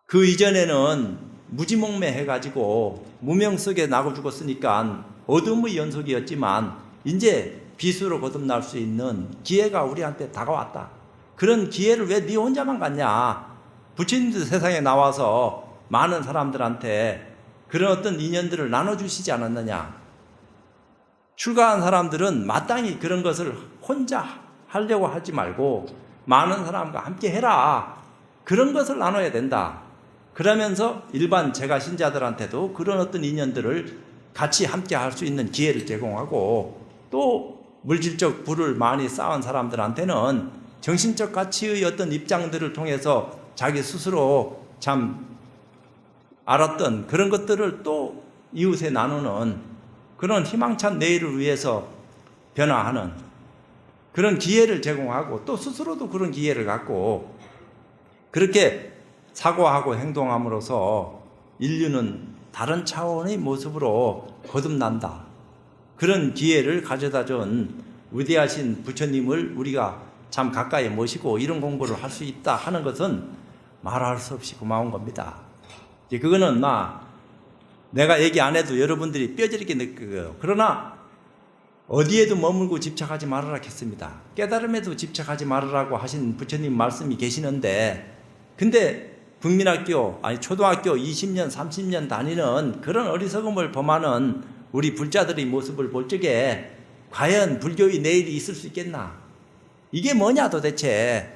그 이전에는 무지몽매해가지고 무명 속에 나고 죽었으니까 어둠의 연속이었지만 이제 빛으로 거듭날 수 있는 기회가 우리한테 다가왔다. 그런 기회를 왜 네 혼자만 갖냐? 부처님도 세상에 나와서 많은 사람들한테 그런 어떤 인연들을 나눠주시지 않았느냐? 출가한 사람들은 마땅히 그런 것을 혼자 하려고 하지 말고 많은 사람과 함께 해라. 그런 것을 나눠야 된다. 그러면서 일반 제가 신자들한테도 그런 어떤 인연들을 같이 함께 할 수 있는 기회를 제공하고 또 물질적 부를 많이 쌓은 사람들한테는 정신적 가치의 어떤 입장들을 통해서 자기 스스로 참 알았던 그런 것들을 또 이웃에 나누는 그런 희망찬 내일을 위해서 변화하는 그런 기회를 제공하고 또 스스로도 그런 기회를 갖고 그렇게 사고하고 행동함으로써 인류는 다른 차원의 모습으로 거듭난다. 그런 기회를 가져다 준 위대하신 부처님을 우리가 참 가까이 모시고 이런 공부를 할 수 있다 하는 것은 말할 수 없이 고마운 겁니다. 이제 그거는 내가 얘기 안 해도 여러분들이 뼈저리게 느끼고요. 그러나 어디에도 머물고 집착하지 말으라 했습니다. 깨달음에도 집착하지 말으라고 하신 부처님 말씀이 계시는데 근데 국민학교 초등학교 20년 30년 다니는 그런 어리석음을 범하는 우리 불자들의 모습을 볼 적에 과연 불교의 내일이 있을 수 있겠나? 이게 뭐냐 도대체?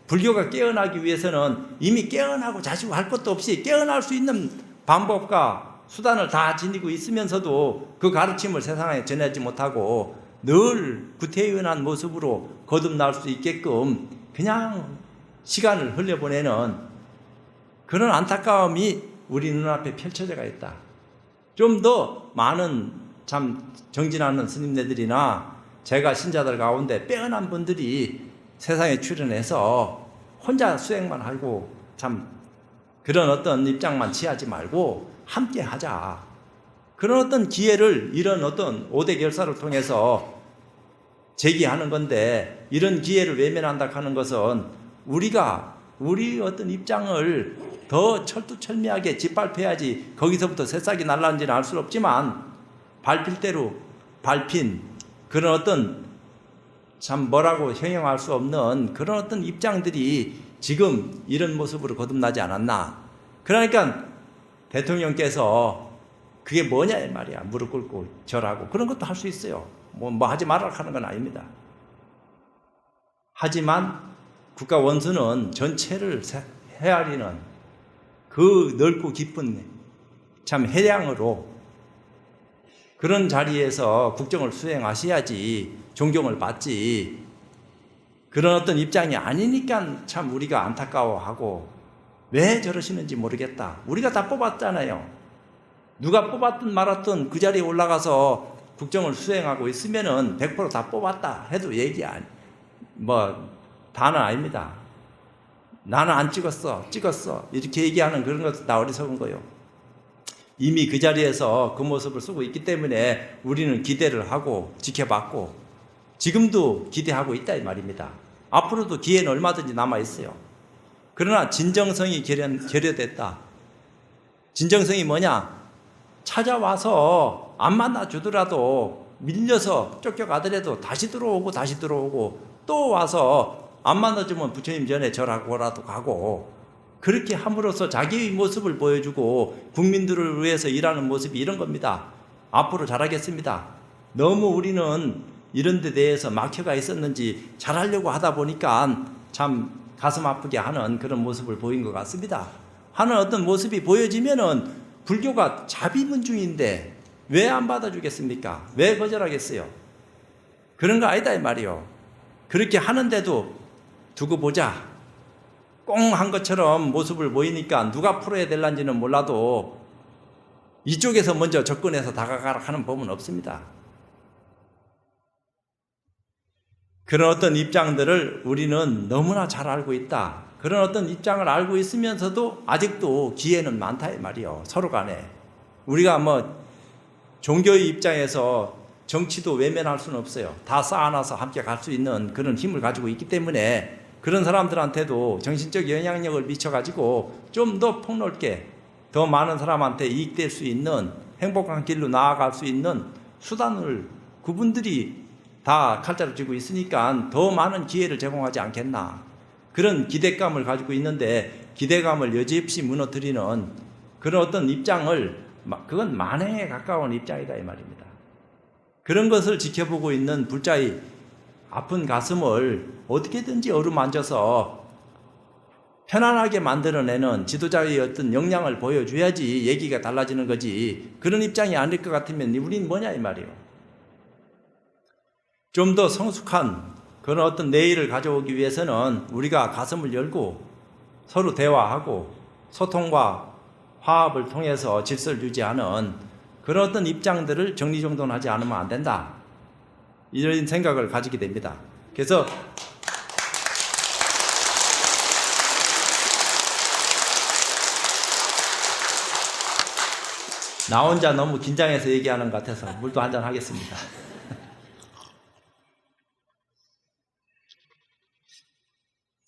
불교가 깨어나기 위해서는 이미 깨어나고 자시고 할 것도 없이 깨어날 수 있는 방법과 수단을 다 지니고 있으면서도 그 가르침을 세상에 전하지 못하고 늘 구태의연한 모습으로 거듭날 수 있게끔 그냥 시간을 흘려보내는 그런 안타까움이 우리 눈앞에 펼쳐져 있다. 좀 더 많은 참 정진하는 스님네들이나 제가 신자들 가운데 빼어난 분들이 세상에 출연해서 혼자 수행만 하고 참 그런 어떤 입장만 취하지 말고 함께 하자. 그런 어떤 기회를 이런 어떤 5대 결사를 통해서 제기하는 건데 이런 기회를 외면한다 하는 것은 우리가 우리 어떤 입장을 더 철두철미하게 짓밟혀야지 거기서부터 새싹이 날라는지는 알 수 없지만 밟힐 대로 밟힌 그런 어떤 참 뭐라고 형용할 수 없는 그런 어떤 입장들이 지금 이런 모습으로 거듭나지 않았나. 그러니까 대통령께서 그게 뭐냐 이 말이야. 무릎 꿇고 절하고 그런 것도 할 수 있어요. 뭐 하지 말라 하는 건 아닙니다. 하지만 국가 원수는 전체를 헤아리는 그 넓고 깊은 참 해량으로 그런 자리에서 국정을 수행하셔야지 존경을 받지. 그런 어떤 입장이 아니니까 참 우리가 안타까워하고 왜 저러시는지 모르겠다. 우리가 다 뽑았잖아요. 누가 뽑았든 말았든 그 자리에 올라가서 국정을 수행하고 있으면은 100% 다 뽑았다 해도 얘기 다는 아닙니다. 나는 안 찍었어 이렇게 얘기하는 그런 것도 다 어리석은 거예요. 이미 그 자리에서 그 모습을 쓰고 있기 때문에 우리는 기대를 하고 지켜봤고 지금도 기대하고 있다 이 말입니다. 앞으로도 기회는 얼마든지 남아 있어요. 그러나 진정성이 결여됐다. 진정성이 뭐냐? 찾아와서 안 만나주더라도 밀려서 쫓겨가더라도 다시 들어오고 또 와서 안 만나주면 부처님 전에 절하고라도 가고, 그렇게 함으로써 자기의 모습을 보여주고 국민들을 위해서 일하는 모습이 이런 겁니다. 앞으로 잘하겠습니다. 너무 우리는 이런 데 대해서 막혀가 있었는지 잘하려고 하다 보니까 참 가슴 아프게 하는 그런 모습을 보인 것 같습니다. 하는 어떤 모습이 보여지면은 불교가 자비문중인데 왜 안 받아주겠습니까? 왜 거절하겠어요? 그런 거 아니다 이 말이요. 그렇게 하는데도 두고 보자, 꽁 한 것처럼 모습을 보이니까 누가 풀어야 될란지는 몰라도 이쪽에서 먼저 접근해서 다가가라 하는 법은 없습니다. 그런 어떤 입장들을 우리는 너무나 잘 알고 있다. 그런 어떤 입장을 알고 있으면서도 아직도 기회는 많다 이 말이요. 서로 간에 우리가 종교의 입장에서 정치도 외면할 수는 없어요. 다 쌓아놔서 함께 갈 수 있는 그런 힘을 가지고 있기 때문에 그런 사람들한테도 정신적 영향력을 미쳐가지고 좀 더 폭넓게 더 많은 사람한테 이익될 수 있는 행복한 길로 나아갈 수 있는 수단을 그분들이 다 칼자루 쥐고 있으니까 더 많은 기회를 제공하지 않겠나, 그런 기대감을 가지고 있는데 기대감을 여지없이 무너뜨리는 그런 어떤 입장을, 그건 만행에 가까운 입장이다 이 말입니다. 그런 것을 지켜보고 있는 불자의 아픈 가슴을 어떻게든지 어루만져서 편안하게 만들어내는 지도자의 어떤 역량을 보여줘야지 얘기가 달라지는 거지, 그런 입장이 아닐 것 같으면 우린 뭐냐 이 말이에요. 좀 더 성숙한 그런 어떤 내일을 가져오기 위해서는 우리가 가슴을 열고 서로 대화하고 소통과 화합을 통해서 질서를 유지하는 그런 어떤 입장들을 정리정돈하지 않으면 안 된다, 이런 생각을 가지게 됩니다. 그래서 나 혼자 너무 긴장해서 얘기하는 것 같아서 물도 한잔 하겠습니다.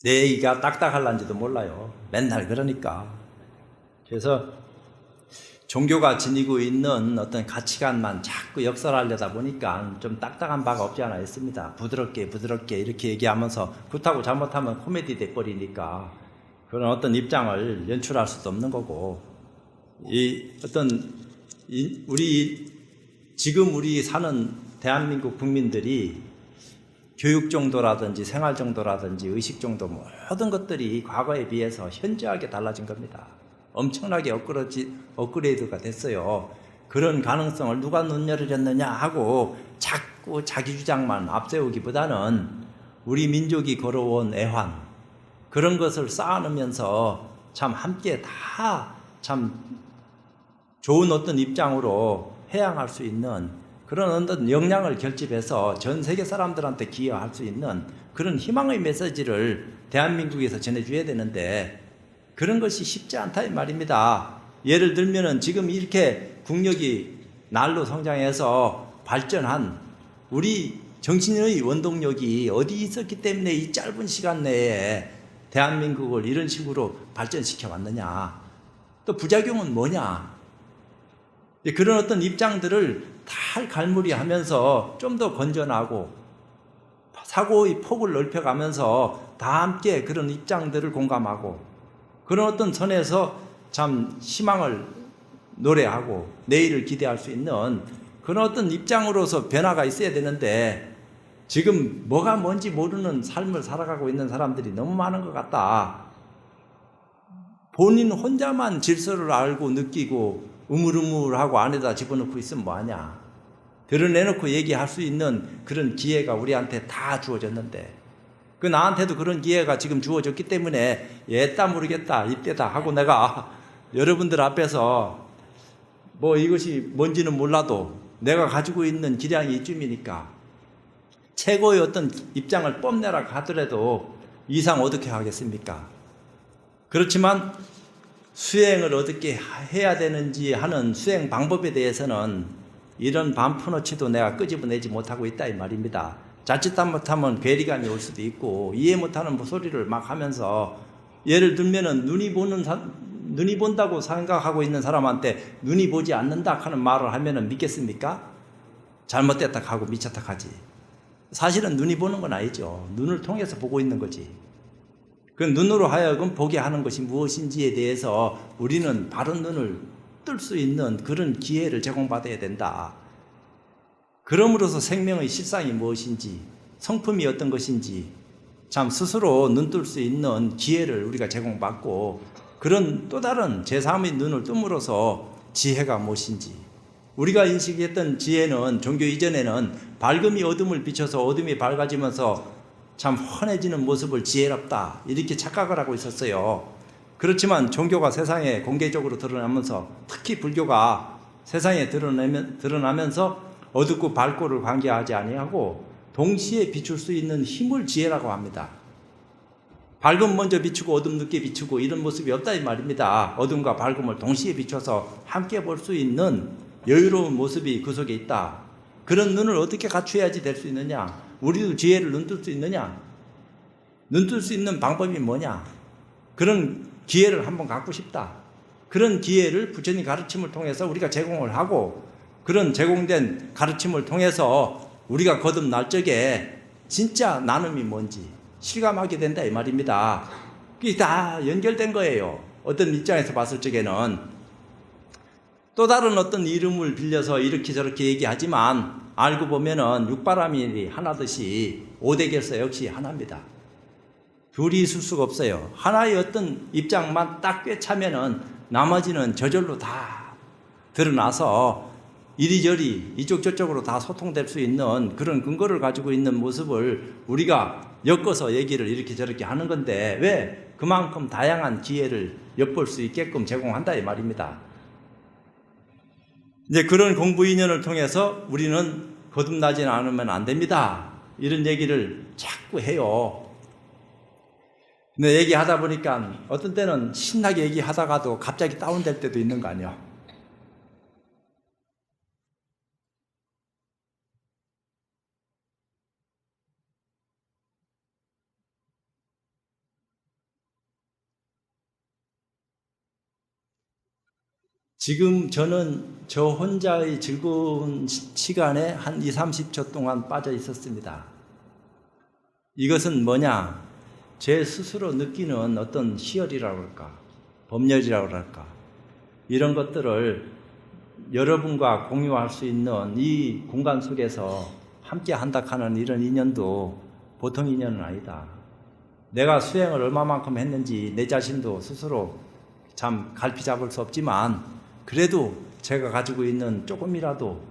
내 얘기가 딱딱할란지도 몰라요. 맨날 그러니까. 그래서 종교가 지니고 있는 어떤 가치관만 자꾸 역설하려다 보니까 좀 딱딱한 바가 없지 않아 있습니다. 부드럽게 이렇게 얘기하면서 그렇다고 잘못하면 코미디 돼버리니까 그런 어떤 입장을 연출할 수도 없는 거고, 지금 우리 사는 대한민국 국민들이 교육 정도라든지 생활 정도라든지 의식 정도 모든 것들이 과거에 비해서 현저하게 달라진 겁니다. 엄청나게 업그레이드가 됐어요. 그런 가능성을 누가 눈 열어줬느냐 하고 자꾸 자기 주장만 앞세우기보다는 우리 민족이 걸어온 애환, 그런 것을 쌓아놓으면서 참 함께 다 참 좋은 어떤 입장으로 해양할 수 있는 그런 어떤 역량을 결집해서 전 세계 사람들한테 기여할 수 있는 그런 희망의 메시지를 대한민국에서 전해줘야 되는데 그런 것이 쉽지 않다 이 말입니다. 예를 들면은 지금 이렇게 국력이 날로 성장해서 발전한 우리 정신의 원동력이 어디 있었기 때문에 이 짧은 시간 내에 대한민국을 이런 식으로 발전시켜 왔느냐, 또 부작용은 뭐냐, 그런 어떤 입장들을 다 갈무리하면서 좀 더 건전하고 사고의 폭을 넓혀가면서 다 함께 그런 입장들을 공감하고 그런 어떤 선에서 참 희망을 노래하고 내일을 기대할 수 있는 그런 어떤 입장으로서 변화가 있어야 되는데, 지금 뭐가 뭔지 모르는 삶을 살아가고 있는 사람들이 너무 많은 것 같다. 본인 혼자만 질서를 알고 느끼고 우물우물하고 안에다 집어넣고 있으면 뭐하냐. 드러내놓고 얘기할 수 있는 그런 기회가 우리한테 다 주어졌는데, 그 나한테도 그런 기회가 지금 주어졌기 때문에 얘따 모르겠다 이때다 하고 내가 여러분들 앞에서 이것이 뭔지는 몰라도 내가 가지고 있는 기량이 이쯤이니까 최고의 어떤 입장을 뽐내라 하더라도 이상 어떻게 하겠습니까? 그렇지만 수행을 어떻게 해야 되는지 하는 수행 방법에 대해서는 이런 반푸너치도 내가 끄집어내지 못하고 있다 이 말입니다. 자칫 잘못하면 괴리감이 올 수도 있고 이해 못하는 소리를 막 하면서 예를 들면은 눈이 본다고 생각하고 있는 사람한테 눈이 보지 않는다 하는 말을 하면은 믿겠습니까? 잘못됐다 하고 미쳤다 하지. 사실은 눈이 보는 건 아니죠. 눈을 통해서 보고 있는 거지. 그 눈으로 하여금 보게 하는 것이 무엇인지에 대해서 우리는 바른 눈을 뜰 수 있는 그런 기회를 제공받아야 된다. 그럼으로써 생명의 실상이 무엇인지, 성품이 어떤 것인지 참 스스로 눈 뜰 수 있는 기회를 우리가 제공받고 그런 또 다른 제3의 눈을 뜸으로써 지혜가 무엇인지, 우리가 인식했던 지혜는 종교 이전에는 밝음이 어둠을 비춰서 어둠이 밝아지면서 참 환해지는 모습을 지혜롭다 이렇게 착각을 하고 있었어요. 그렇지만 종교가 세상에 공개적으로 드러나면서 특히 불교가 세상에 드러나면서 어둡고 밝고를 관계하지 아니하고 동시에 비출 수 있는 힘을 지혜라고 합니다. 밝음 먼저 비추고 어둠 늦게 비추고 이런 모습이 없다 이 말입니다. 어둠과 밝음을 동시에 비춰서 함께 볼 수 있는 여유로운 모습이 그 속에 있다. 그런 눈을 어떻게 갖춰야지 될 수 있느냐? 우리도 지혜를 눈뜰 수 있느냐? 눈뜰 수 있는 방법이 뭐냐? 그런 기회를 한번 갖고 싶다. 그런 기회를 부처님 가르침을 통해서 우리가 제공을 하고 그런 제공된 가르침을 통해서 우리가 거듭날 적에 진짜 나눔이 뭔지 실감하게 된다 이 말입니다. 그게 다 연결된 거예요. 어떤 입장에서 봤을 적에는 또 다른 어떤 이름을 빌려서 이렇게 저렇게 얘기하지만 알고 보면은 육바람이 하나듯이 오대결사 역시 하나입니다. 둘이 있을 수가 없어요. 하나의 어떤 입장만 딱 꿰차면은 나머지는 저절로 다 드러나서 이리저리 이쪽 저쪽으로 다 소통될 수 있는 그런 근거를 가지고 있는 모습을 우리가 엮어서 얘기를 이렇게 저렇게 하는 건데 왜 그만큼 다양한 기회를 엿볼 수 있게끔 제공한다 이 말입니다. 이제 그런 공부 인연을 통해서 우리는 거듭나지는 않으면 안 됩니다. 이런 얘기를 자꾸 해요. 근데 얘기하다 보니까 어떤 때는 신나게 얘기하다가도 갑자기 다운될 때도 있는 거 아니에요. 지금 저는 저 혼자의 즐거운 시간에 한 20, 30초 동안 빠져 있었습니다. 이것은 뭐냐? 제 스스로 느끼는 어떤 희열이라고 할까? 법열이라고 할까? 이런 것들을 여러분과 공유할 수 있는 이 공간 속에서 함께 한다 하는 이런 인연도 보통 인연은 아니다. 내가 수행을 얼마만큼 했는지 내 자신도 스스로 참 갈피 잡을 수 없지만 그래도 제가 가지고 있는 조금이라도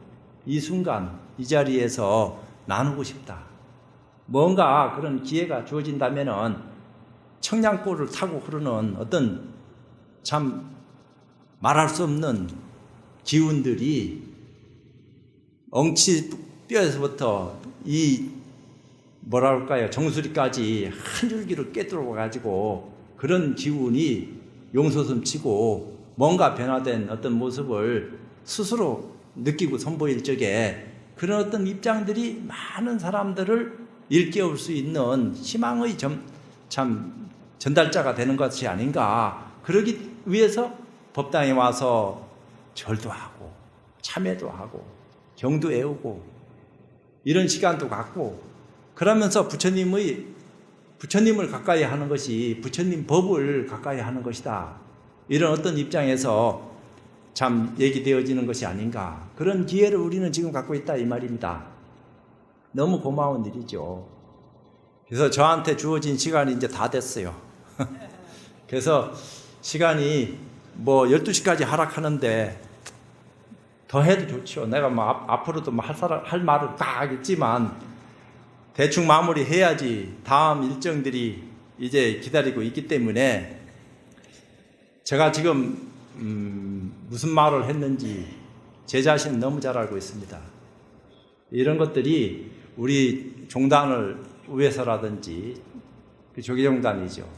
이 순간 이 자리에서 나누고 싶다. 뭔가 그런 기회가 주어진다면은 청량골을 타고 흐르는 어떤 참 말할 수 없는 기운들이 엉치 뼈에서부터 이 뭐랄까요 정수리까지 한 줄기로 꿰뚫어 가지고 그런 기운이 용솟음치고 뭔가 변화된 어떤 모습을 스스로 느끼고 선보일 적에 그런 어떤 입장들이 많은 사람들을 일깨울 수 있는 희망의 참 전달자가 되는 것이 아닌가. 그러기 위해서 법당에 와서 절도 하고 참회도 하고 경도 애우고 이런 시간도 갖고 그러면서 부처님을 가까이 하는 것이 부처님 법을 가까이 하는 것이다. 이런 어떤 입장에서 참 얘기되어지는 것이 아닌가. 그런 기회를 우리는 지금 갖고 있다 이 말입니다. 너무 고마운 일이죠. 그래서 저한테 주어진 시간이 이제 다 됐어요. 그래서 시간이 뭐 12시까지 하락하는데 더 해도 좋죠. 내가 뭐 앞으로도 할 말은 다 하겠지만 대충 마무리 해야지 다음 일정들이 이제 기다리고 있기 때문에 제가 지금 무슨 말을 했는지 제 자신은 너무 잘 알고 있습니다. 이런 것들이 우리 종단을 위해서라든지 그 조계종단이죠.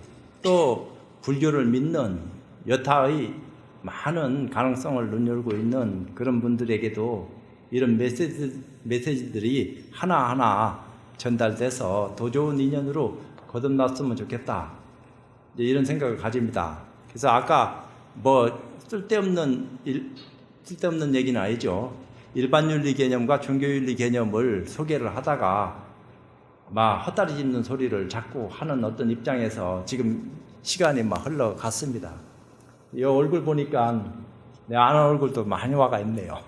또 불교를 믿는 여타의 많은 가능성을 눈여기고 있는 그런 분들에게도 이런 메시지들이 하나하나 전달돼서 더 좋은 인연으로 거듭났으면 좋겠다. 이런 생각을 가집니다. 그래서 아까 쓸데없는 얘기는 아니죠. 일반윤리 개념과 종교윤리 개념을 소개를 하다가 헛다리 짚는 소리를 자꾸 하는 어떤 입장에서 지금 시간이 흘러갔습니다. 이 얼굴 보니까 내 아는 얼굴도 많이 와가 있네요.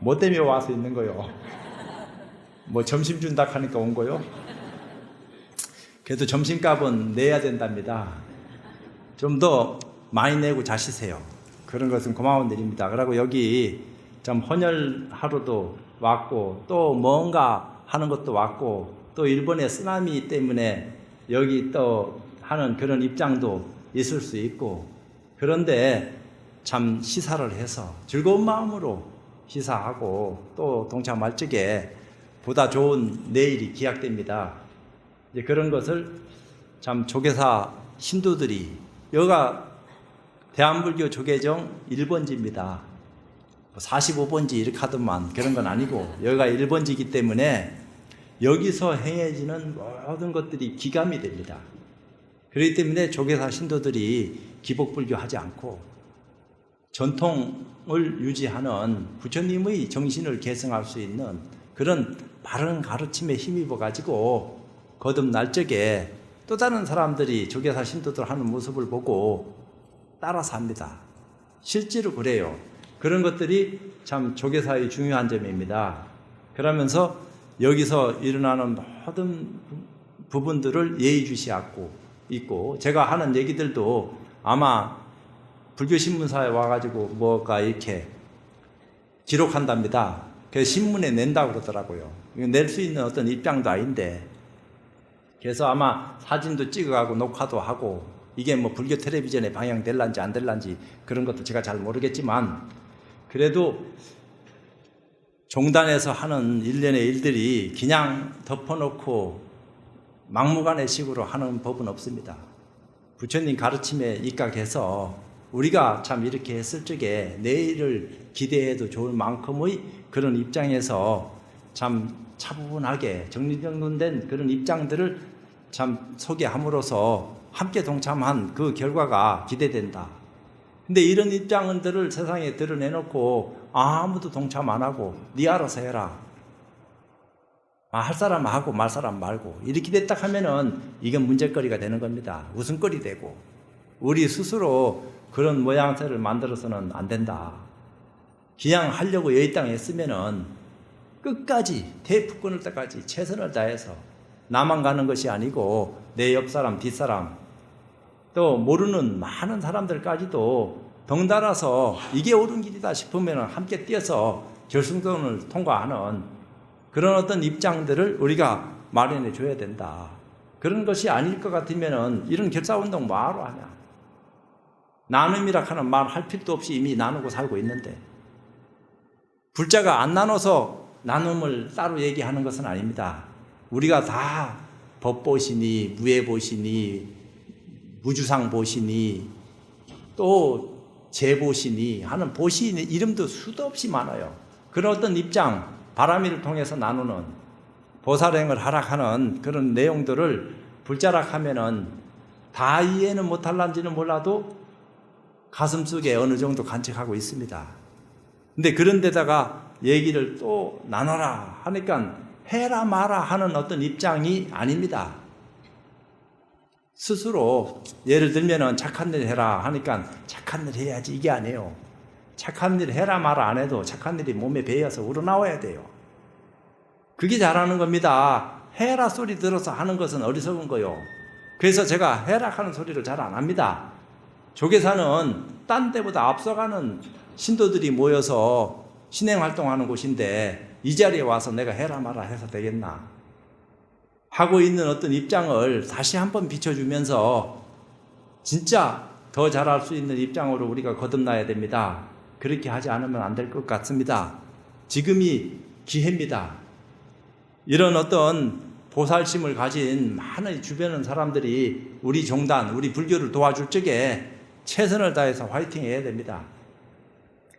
뭐 때문에 와서 있는 거요? 점심 준다 하니까 온 거요? 그래도 점심값은 내야 된답니다. 좀 더 많이 내고 자시세요. 그런 것은 고마운 일입니다. 그리고 여기 좀 헌혈 하루도 왔고 또 뭔가 하는 것도 왔고 또 일본의 쓰나미 때문에 여기 또 하는 그런 입장도 있을 수 있고, 그런데 참 시사를 해서 즐거운 마음으로 시사하고 또 동참할 적에 보다 좋은 내일이 기약됩니다. 이제 그런 것을 참 조계사 신도들이, 여기가 대한불교 조계종 1번지입니다. 45번지 이렇게 하더만 그런 건 아니고 여기가 1번지이기 때문에 여기서 행해지는 모든 것들이 기감이 됩니다. 그렇기 때문에 조계사 신도들이 기복불교 하지 않고 전통을 유지하는 부처님의 정신을 계승할 수 있는 그런 바른 가르침에 힘입어 가지고 거듭날 적에 또 다른 사람들이 조계사 신도들 하는 모습을 보고 따라서 합니다. 실제로 그래요. 그런 것들이 참 조계사의 중요한 점입니다. 그러면서 여기서 일어나는 모든 부분들을 예의주시하고 있고, 제가 하는 얘기들도 아마 불교신문사에 와가지고 뭐가 이렇게 기록한답니다. 그래서 신문에 낸다고 그러더라고요. 낼 수 있는 어떤 입장도 아닌데, 그래서 아마 사진도 찍어가고 녹화도 하고, 이게 불교 텔레비전에 방영될란지 안 될란지 그런 것도 제가 잘 모르겠지만, 그래도 종단에서 하는 일련의 일들이 그냥 덮어놓고 막무가내 식으로 하는 법은 없습니다. 부처님 가르침에 입각해서 우리가 참 이렇게 했을 적에 내일을 기대해도 좋을 만큼의 그런 입장에서 참 차분하게 정리정돈된 그런 입장들을 참 소개함으로써 함께 동참한 그 결과가 기대된다. 근데 이런 입장들을 세상에 드러내놓고 아무도 동참 안 하고 네 알아서 해라, 할 사람 하고 말 사람 말고 이렇게 됐다 하면은 이건 문제거리가 되는 겁니다. 웃음거리 되고, 우리 스스로 그런 모양새를 만들어서는 안 된다. 그냥 하려고 여기 땅에 했으면은 끝까지 대폭 끊을 때까지 최선을 다해서 나만 가는 것이 아니고 내 옆사람 뒷사람 또 모르는 많은 사람들까지도 덩달아서 이게 옳은 길이다 싶으면 함께 뛰어서 결승선을 통과하는 그런 어떤 입장들을 우리가 마련해 줘야 된다. 그런 것이 아닐 것 같으면 이런 결사운동 뭐하러 하냐. 나눔이라 하는 말 할 필요도 없이 이미 나누고 살고 있는데, 불자가 안 나눠서 나눔을 따로 얘기하는 것은 아닙니다. 우리가 다 법보시니 무예보시니 무주상 보시니 또 재보시니 하는 보시니 이름도 수도 없이 많아요. 그런 어떤 입장, 바람이를 통해서 나누는 보살행을 하락하는 그런 내용들을 불자락하면은 다 이해는 못할란지는 몰라도 가슴속에 어느 정도 간직하고 있습니다. 근데 그런 데다가 얘기를 또 나눠라 하니까 해라 마라 하는 어떤 입장이 아닙니다. 스스로 예를 들면은 착한 일 해라 하니까 착한 일 해야지 이게 아니에요. 착한 일 해라 마라 안 해도 착한 일이 몸에 배어서 우러나와야 돼요. 그게 잘하는 겁니다. 해라 소리 들어서 하는 것은 어리석은 거요. 그래서 제가 해라 하는 소리를 잘 안 합니다. 조계사는 딴 데보다 앞서가는 신도들이 모여서 신행활동하는 곳인데 이 자리에 와서 내가 해라 마라 해서 되겠나 하고 있는 어떤 입장을 다시 한번 비춰주면서 진짜 더 잘할 수 있는 입장으로 우리가 거듭나야 됩니다. 그렇게 하지 않으면 안 될 것 같습니다. 지금이 기회입니다. 이런 어떤 보살심을 가진 많은 주변의 사람들이 우리 종단, 우리 불교를 도와줄 적에 최선을 다해서 화이팅 해야 됩니다.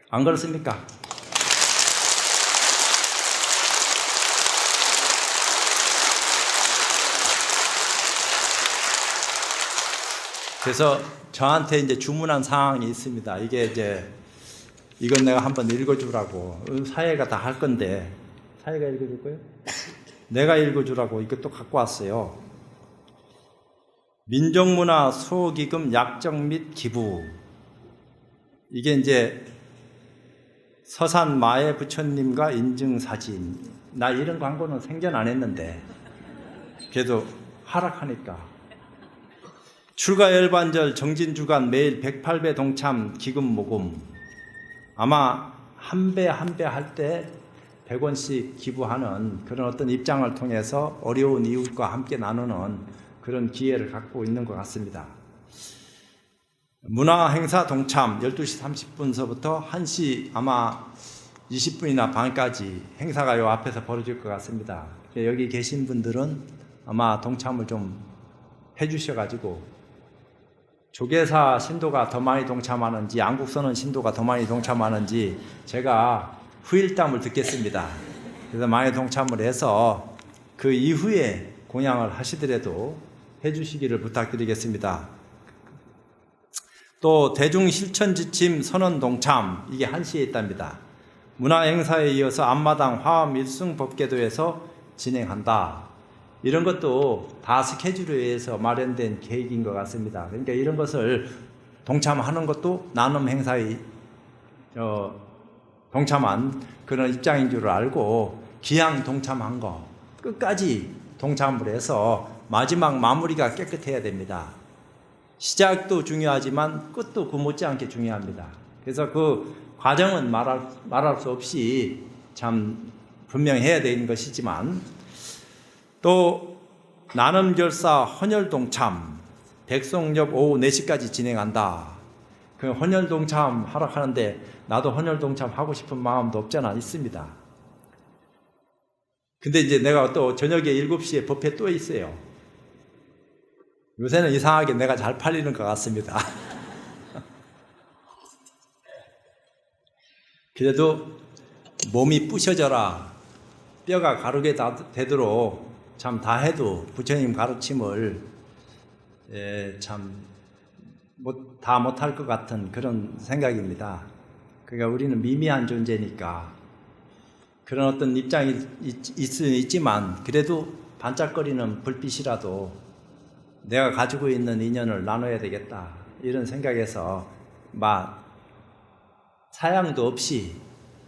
안 그렇습니까? 그래서 저한테 이제 주문한 사항이 있습니다. 이게 이제 이건 내가 한번 읽어주라고. 사회가 다 할 건데 사회가 읽어줄 거예요? 내가 읽어주라고 이것도 갖고 왔어요. 민족문화 수호기금 약정 및 기부. 이게 이제 서산 마애 부처님과 인증사진. 나 이런 광고는 생전 안 했는데 그래도 하락하니까. 출가 열반절 정진주간 매일 108배 동참 기금 모금. 아마 한 배 한 배 할 때 100원씩 기부하는 그런 어떤 입장을 통해서 어려운 이웃과 함께 나누는 그런 기회를 갖고 있는 것 같습니다. 문화행사 동참 12시 30분서부터 1시 아마 20분이나 반까지 행사가 요 앞에서 벌어질 것 같습니다. 여기 계신 분들은 아마 동참을 좀 해주셔가지고 조계사 신도가 더 많이 동참하는지 안국선언 신도가 더 많이 동참하는지 제가 후일담을 듣겠습니다. 그래서 많이 동참을 해서 그 이후에 공양을 하시더라도 해주시기를 부탁드리겠습니다. 또 대중실천지침 선언 동참, 이게 1시에 있답니다. 문화행사에 이어서 앞마당 화엄 일승법계도에서 진행한다. 이런 것도 다 스케줄에 의해서 마련된 계획인 것 같습니다. 그러니까 이런 것을 동참하는 것도 나눔 행사에 동참한 그런 입장인 줄 알고 기양 동참한 거 끝까지 동참을 해서 마지막 마무리가 깨끗해야 됩니다. 시작도 중요하지만 끝도 그 못지않게 중요합니다. 그래서 그 과정은 말할 수 없이 참 분명히 해야 되는 것이지만 또 나눔결사 헌혈동참 백송엽 오후 4시까지 진행한다. 그 헌혈동참 하러 하는데 나도 헌혈동참 하고 싶은 마음도 없잖아 있습니다. 근데 이제 내가 또 저녁에 7시에 법회 또 있어요. 요새는 이상하게 내가 잘 팔리는 것 같습니다. 그래도 몸이 부셔져라 뼈가 가루게 되도록 참 다 해도 부처님 가르침을 참 다 못할 것 같은 그런 생각입니다. 그러니까 우리는 미미한 존재니까 그런 어떤 입장이 있지만 그래도 반짝거리는 불빛이라도 내가 가지고 있는 인연을 나눠야 되겠다 이런 생각에서 사양도 없이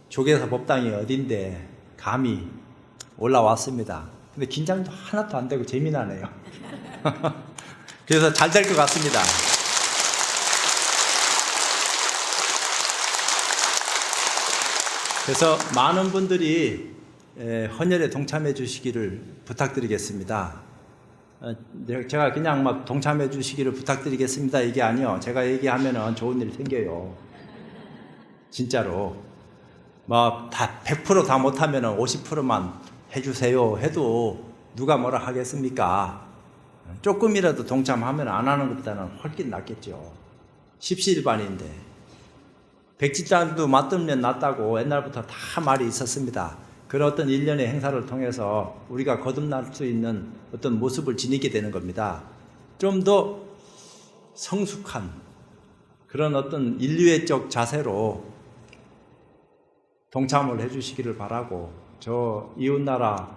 조계사 법당이 어딘데 감히 올라왔습니다. 근데 긴장도 하나도 안 되고 재미나네요. 그래서 잘 될 것 같습니다. 그래서 많은 분들이 헌혈에 동참해 주시기를 부탁드리겠습니다. 제가 그냥 막 동참해 주시기를 부탁드리겠습니다 이게 아니요. 제가 얘기하면은 좋은 일 생겨요. 진짜로. 다 100% 다 못하면은 50%만 해주세요 해도 누가 뭐라 하겠습니까? 조금이라도 동참하면 안 하는 것보다는 훨씬 낫겠죠. 십시일반인데. 백지장도 맞들면 낫다고 옛날부터 다 말이 있었습니다. 그런 어떤 일련의 행사를 통해서 우리가 거듭날 수 있는 어떤 모습을 지니게 되는 겁니다. 좀 더 성숙한 그런 어떤 인류애적 자세로 동참을 해주시기를 바라고, 저 이웃나라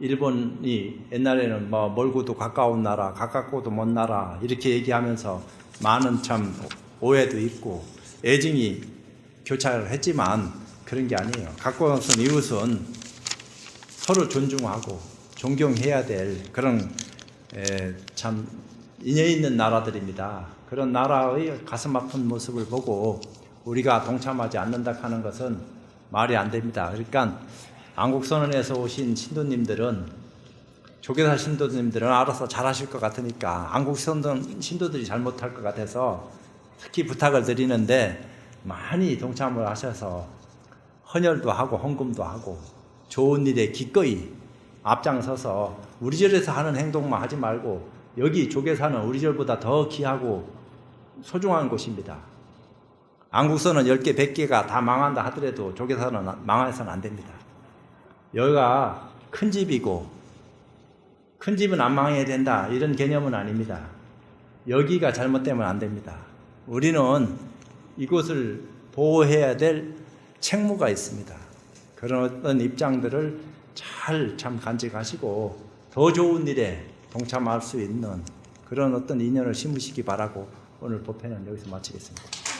일본이 옛날에는 멀고도 가까운 나라, 가깝고도 먼 나라 이렇게 얘기하면서 많은 참 오해도 있고 애증이 교차를 했지만 그런 게 아니에요. 가까운 이웃은 서로 존중하고 존경해야 될 그런 참 인연 있는 나라들입니다. 그런 나라의 가슴 아픈 모습을 보고 우리가 동참하지 않는다 하는 것은 말이 안 됩니다. 그러니까 안국선언에서 오신 신도님들은, 조계사 신도님들은 알아서 잘하실 것 같으니까 안국선언 신도들이 잘못할 것 같아서 특히 부탁을 드리는데 많이 동참을 하셔서 헌혈도 하고 헌금도 하고 좋은 일에 기꺼이 앞장서서 우리 절에서 하는 행동만 하지 말고, 여기 조계사는 우리 절보다 더 귀하고 소중한 곳입니다. 안국선은 10개, 100개가 다 망한다 하더라도 조계사는 망해서는 안 됩니다. 여기가 큰 집이고 큰 집은 안 망해야 된다 이런 개념은 아닙니다. 여기가 잘못되면 안 됩니다. 우리는 이곳을 보호해야 될 책무가 있습니다. 그런 어떤 입장들을 잘 간직하시고 더 좋은 일에 동참할 수 있는 그런 어떤 인연을 심으시기 바라고 오늘 법회는 여기서 마치겠습니다.